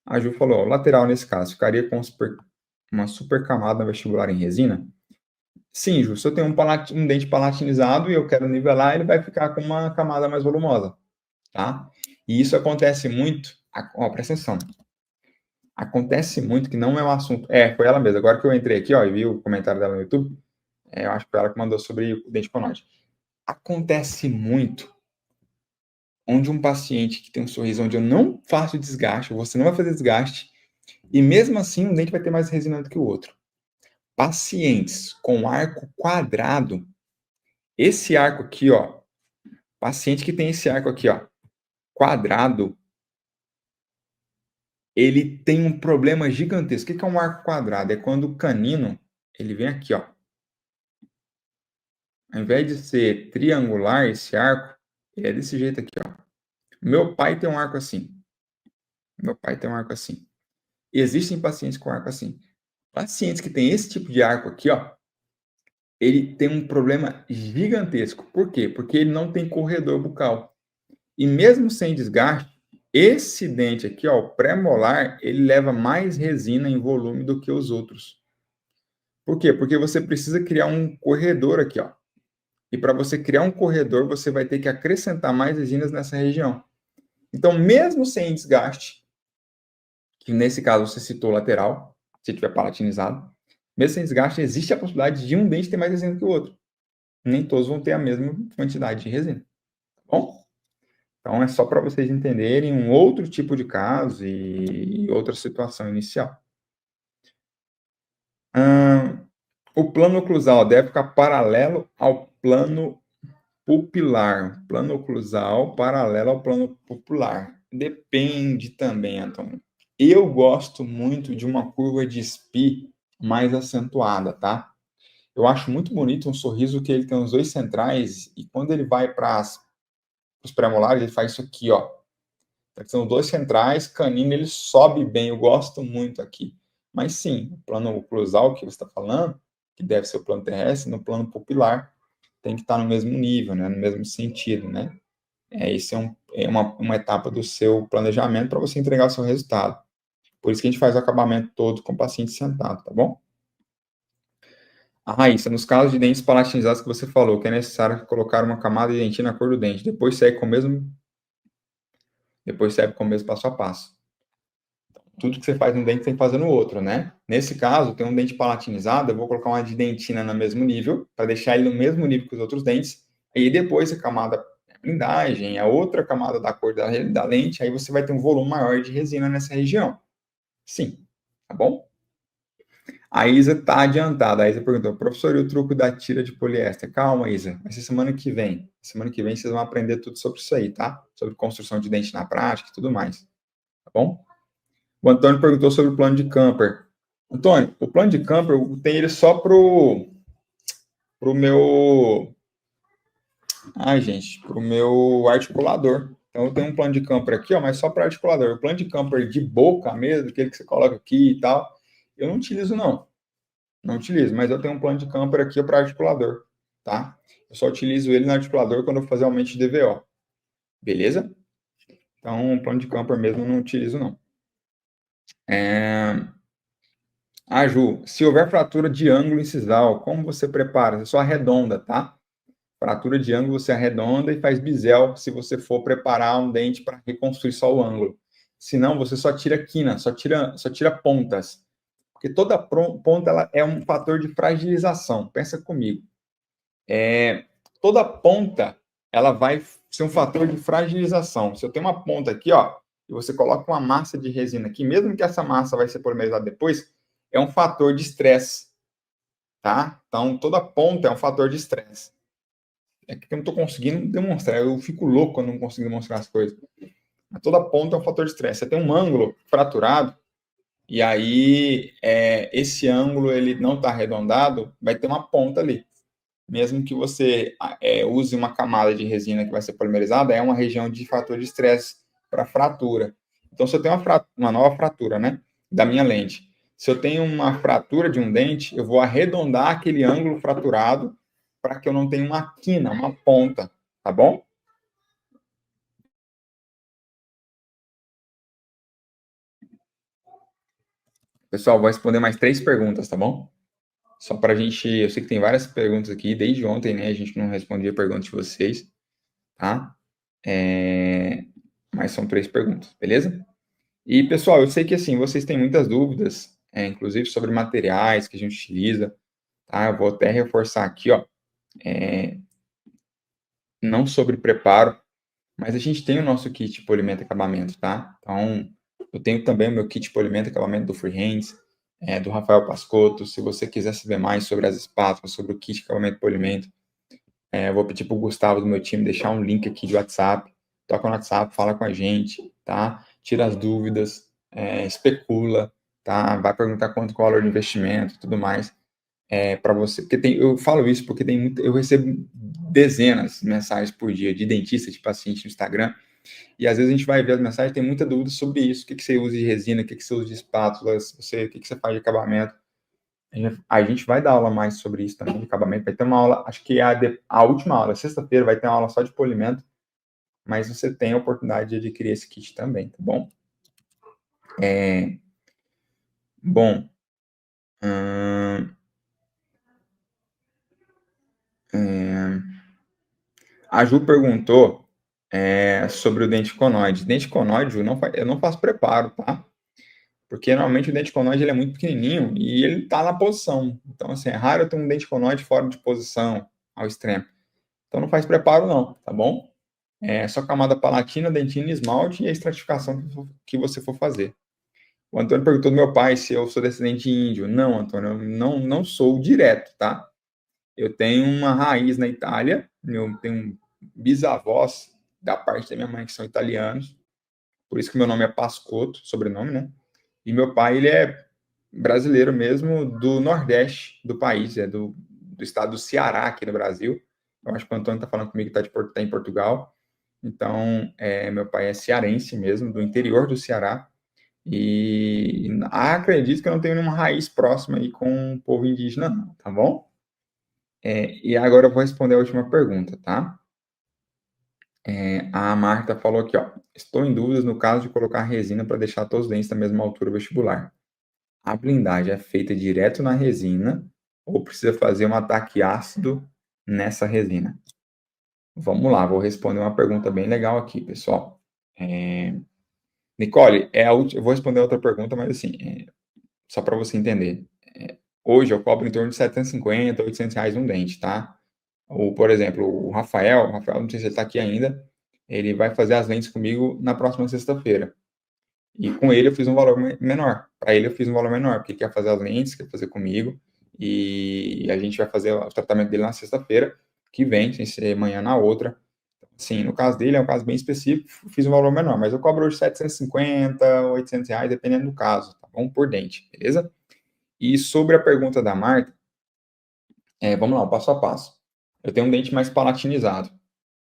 A Ju falou, lateral nesse caso, ficaria com uma super camada vestibular em resina? Sim, Ju, se eu tenho um dente palatinizado e eu quero nivelar, ele vai ficar com uma camada mais volumosa, tá? E isso acontece muito, ó, presta atenção, acontece muito que não é um assunto, foi ela mesma, agora que eu entrei aqui, ó, e vi o comentário dela no YouTube, eu acho que foi ela que mandou sobre o dente conoide. Acontece muito onde um paciente que tem um sorriso onde eu não faço desgaste, você não vai fazer desgaste, e mesmo assim um dente vai ter mais resina do que o outro. Pacientes com arco quadrado, esse arco aqui, ó, paciente que tem esse arco aqui, ó, quadrado, ele tem um problema gigantesco. O que é um arco quadrado? É quando o canino, ele vem aqui, ó. Ao invés de ser triangular esse arco, ele é desse jeito aqui, ó. Meu pai tem um arco assim. Meu pai tem um arco assim. Existem pacientes com arco assim. Pacientes que têm esse tipo de arco aqui, ó, ele tem um problema gigantesco. Por quê? Porque ele não tem corredor bucal. E mesmo sem desgaste, esse dente aqui, ó, o pré-molar, ele leva mais resina em volume do que os outros. Por quê? Porque você precisa criar um corredor aqui, ó. E para você criar um corredor, você vai ter que acrescentar mais resinas nessa região. Então, mesmo sem desgaste, que nesse caso você citou lateral, se tiver palatinizado, mesmo sem desgaste, existe a possibilidade de um dente ter mais resina que o outro. Nem todos vão ter a mesma quantidade de resina. Tá bom? Então, é só para vocês entenderem um outro tipo de caso e outra situação inicial. O plano oclusal deve ficar paralelo ao plano pupilar. Plano oclusal paralelo ao plano pupilar. Depende também, Antônio. Eu gosto muito de uma curva de SPI mais acentuada, tá? Eu acho muito bonito um sorriso que ele tem os dois centrais e quando ele vai para os pré-molares, ele faz isso aqui, ó. São dois centrais, canino, ele sobe bem, eu gosto muito aqui. Mas sim, o plano oclusal que você está falando, que deve ser o plano terrestre, no plano pupilar, tem que estar no mesmo nível, né? No mesmo sentido, né? Isso uma etapa do seu planejamento para você entregar o seu resultado. Por isso que a gente faz o acabamento todo com o paciente sentado, tá bom? Raíssa, nos casos de dentes palatinizados que você falou, que é necessário colocar uma camada de dentina na cor do dente, depois segue com o mesmo passo a passo. Tudo que você faz no dente tem que fazer no outro, né? Nesse caso, tem um dente palatinizado, eu vou colocar uma de dentina no mesmo nível, para deixar ele no mesmo nível que os outros dentes, aí depois a camada blindagem, a outra camada da cor da lente, aí você vai ter um volume maior de resina nessa região. Sim, tá bom? A Isa tá adiantada. A Isa perguntou, professor, e o truque da tira de poliéster? Calma, Isa, vai ser semana que vem. Semana que vem vocês vão aprender tudo sobre isso aí, tá? Sobre construção de dente na prática e tudo mais. Tá bom? O Antônio perguntou sobre o plano de Camper. Antônio, o plano de Camper, eu tenho ele só pro meu... Ai, gente, pro meu articulador. Então, eu tenho um plano de Camper aqui, ó, mas só para articulador. O plano de Camper de boca mesmo, aquele que você coloca aqui e tal, eu não utilizo, não. Não utilizo, mas eu tenho um plano de camper aqui para articulador, tá? Eu só utilizo ele no articulador quando eu vou fazer aumento de DVO. Beleza? Então, plano de Camper mesmo eu não utilizo, não. Ju, se houver fratura de ângulo incisal, como você prepara? Você só arredonda, tá? Fratura de ângulo você arredonda e faz bisel se você for preparar um dente para reconstruir só o ângulo. Se não, você só tira quina, só tira pontas. Porque toda ponta ela é um fator de fragilização. Pensa comigo. Toda ponta ela vai ser um fator de fragilização. Se eu tenho uma ponta aqui, ó, e você coloca uma massa de resina aqui, mesmo que essa massa vai ser polimerizada depois, é um fator de estresse, tá? Então, toda ponta é um fator de estresse. É que eu não estou conseguindo demonstrar, eu fico louco quando não consigo demonstrar as coisas. Mas toda ponta é um fator de estresse. Você tem um ângulo fraturado, e aí esse ângulo ele não está arredondado, vai ter uma ponta ali. Mesmo que você use uma camada de resina que vai ser polimerizada, é uma região de fator de estresse para fratura. Então, se eu tenho uma nova fratura, né, da minha lente, se eu tenho uma fratura de um dente, eu vou arredondar aquele ângulo fraturado para que eu não tenha uma quina, uma ponta, tá bom? Pessoal, vou responder mais 3 perguntas, tá bom? Só para a gente. Eu sei que tem várias perguntas aqui, desde ontem, né? A gente não respondia perguntas de vocês, tá? Mas são 3 perguntas, beleza? E, pessoal, eu sei que assim, vocês têm muitas dúvidas, inclusive sobre materiais que a gente utiliza, tá? Eu vou até reforçar aqui, ó, não sobre preparo, mas a gente tem o nosso kit polimento e acabamento, tá? Então, eu tenho também o meu kit polimento e acabamento do Freehands, do Rafael Pascotto. Se você quiser saber mais sobre as espátulas, sobre o kit acabamento e polimento, eu vou pedir para o Gustavo do meu time deixar um link aqui de WhatsApp. Toca no WhatsApp, fala com a gente, tá? Tira as dúvidas, especula, tá? Vai perguntar qual é o valor de investimento e tudo mais. Para você, porque eu falo isso porque eu recebo dezenas de mensagens por dia de dentista, de paciente no Instagram, e às vezes a gente vai ver as mensagens, tem muita dúvida sobre isso, o que você usa de resina, o que você usa de espátulas, o que você faz de acabamento. A gente vai dar aula mais sobre isso também, de acabamento, vai ter uma aula, acho que a última aula, sexta-feira, vai ter uma aula só de polimento, mas você tem a oportunidade de adquirir esse kit também, tá bom? Bom, a Ju perguntou sobre o dente conoide. Dente conoide, Ju, eu não faço preparo, tá? Porque normalmente o dente conoide ele é muito pequenininho e ele tá na posição. Então, assim, é raro eu ter um dente conoide fora de posição ao extremo. Então, não faz preparo não, tá bom? É só camada palatina, dentina, esmalte e a estratificação que você for fazer. O Antônio perguntou do meu pai se eu sou descendente índio. Não, Antônio, eu não sou direto, tá? Eu tenho uma raiz na Itália, eu tenho bisavós da parte da minha mãe que são italianos, por isso que meu nome é Pascotto, sobrenome, né? E meu pai, ele é brasileiro mesmo, do Nordeste do país, do estado do Ceará, aqui no Brasil. Eu acho que o Antônio está falando comigo que tá em Portugal. Então, meu pai é cearense mesmo, do interior do Ceará. E acredito que eu não tenho nenhuma raiz próxima aí com o povo indígena, não, tá bom? E agora eu vou responder a última pergunta, tá? A Marta falou aqui, ó. Estou em dúvidas no caso de colocar resina para deixar todos os dentes da mesma altura vestibular. A blindagem é feita direto na resina ou precisa fazer um ataque ácido nessa resina? Vamos lá, vou responder uma pergunta bem legal aqui, pessoal. Nicole, eu vou responder outra pergunta, mas assim, só para você entender. Hoje eu cobro em torno de 750, 800 reais um dente, tá? Ou, por exemplo, o Rafael, não sei se ele está aqui ainda, ele vai fazer as lentes comigo na próxima sexta-feira. E com ele eu fiz um valor menor. Para ele eu fiz um valor menor, porque ele quer fazer as lentes, quer fazer comigo. E a gente vai fazer o tratamento dele na sexta-feira, que vem, sem ser amanhã na outra. Sim, no caso dele é um caso bem específico, fiz um valor menor, mas eu cobro hoje 750, 800 reais, dependendo do caso, tá bom? Por dente, beleza? E sobre a pergunta da Marta, vamos lá, o passo a passo. Eu tenho um dente mais palatinizado,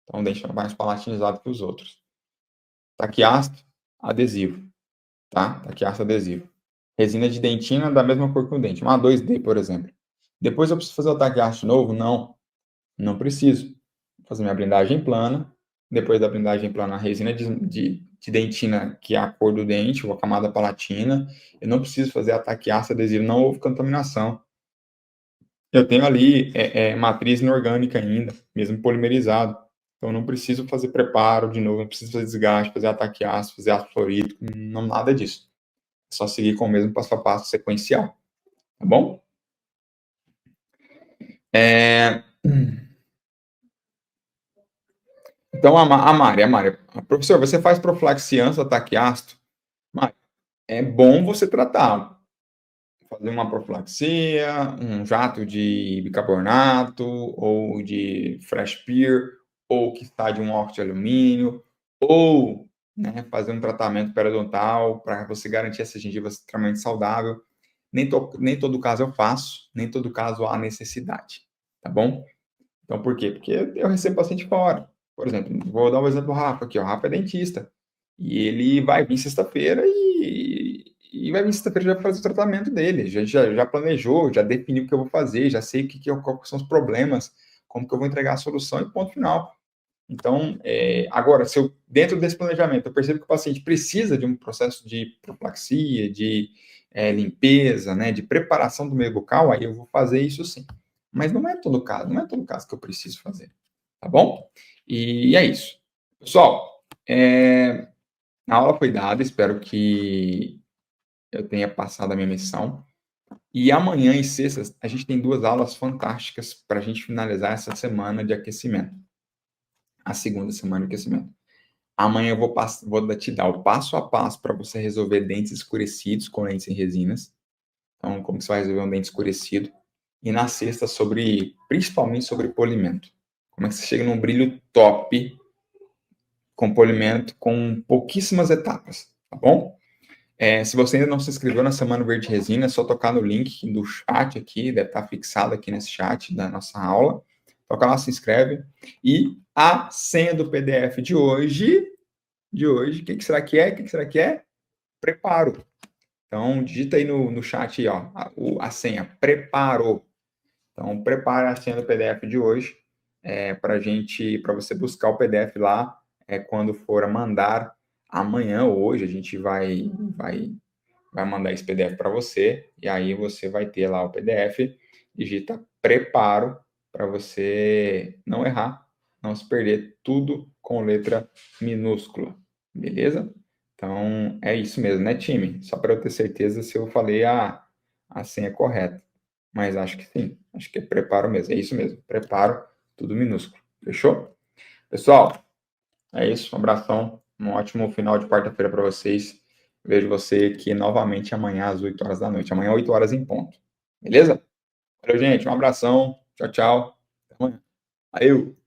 então um dente mais palatinizado que os outros. Taquiácido, adesivo, tá? Taquiácido adesivo. Resina de dentina da mesma cor que o dente, uma 2D, por exemplo. Depois eu preciso fazer o taquiácido novo? Não. Não preciso fazer minha blindagem plana. Depois da blindagem plana, a resina de dentina, que é a cor do dente, ou a camada palatina. Eu não preciso fazer ataque ácido adesivo, não houve contaminação. Eu tenho ali matriz inorgânica ainda, mesmo polimerizado. Então, eu não preciso fazer preparo de novo, não preciso fazer desgaste, fazer ataque ácido, fazer ácido fluorídrico, não nada disso. É só seguir com o mesmo passo a passo sequencial, tá bom? Então, a Mari, professor, você faz profilaxia antes do ataque ácido? Mari, é bom você tratar, fazer uma profilaxia, um jato de bicarbonato, ou de fresh peer, ou que está de um óxido de alumínio, ou, né, fazer um tratamento periodontal para você garantir essa gengiva extremamente saudável. Nem todo caso eu faço, nem todo caso há necessidade, tá bom? Então, por quê? Porque eu recebo paciente fora. Por exemplo, vou dar um exemplo do Rafa aqui. O Rafa é dentista. E ele vai vir sexta-feira e vai vir sexta-feira já fazer o tratamento dele. Já planejou, já definiu o que eu vou fazer, já sei quais são os problemas, como que eu vou entregar a solução e ponto final. Então, agora, se eu, dentro desse planejamento, eu percebo que o paciente precisa de um processo de profilaxia, de limpeza, né, de preparação do meio bucal, aí eu vou fazer isso sim. Mas não é todo caso, não é todo caso que eu preciso fazer, tá bom? E é isso. Pessoal, a aula foi dada, espero que eu tenha passado a minha missão. E amanhã e sexta, a gente tem 2 aulas fantásticas para a gente finalizar essa semana de aquecimento. A segunda semana de aquecimento. Amanhã eu vou te dar o passo a passo para você resolver dentes escurecidos com lentes em resinas. Então, como você vai resolver um dente escurecido. E na sexta, principalmente sobre polimento. Como é que você chega num brilho top com polimento com pouquíssimas etapas, tá bom? Se você ainda não se inscreveu na Semana Verde Resina, é só tocar no link do chat aqui, deve estar fixado aqui nesse chat da nossa aula. Toca lá, se inscreve. E a senha do PDF de hoje, o que será que é? O que será que é? Preparo. Então, digita aí no chat aí, ó, a senha, preparo. Então, prepara a senha do PDF de hoje para você buscar o PDF lá quando for a mandar amanhã ou hoje, a gente vai mandar esse PDF para você, e aí você vai ter lá o PDF, digita preparo para você não errar, não se perder, tudo com letra minúscula, beleza? Então, é isso mesmo, né, time? Só para eu ter certeza se eu falei a senha correta. Mas acho que sim, acho que é preparo mesmo, é isso mesmo, preparo, tudo minúsculo, fechou? Pessoal, é isso, um abração, um ótimo final de quarta-feira para vocês. Vejo você aqui novamente amanhã às 8 horas da noite, amanhã 8 horas em ponto, beleza? Valeu, gente, um abração, tchau, tchau, até amanhã. Valeu!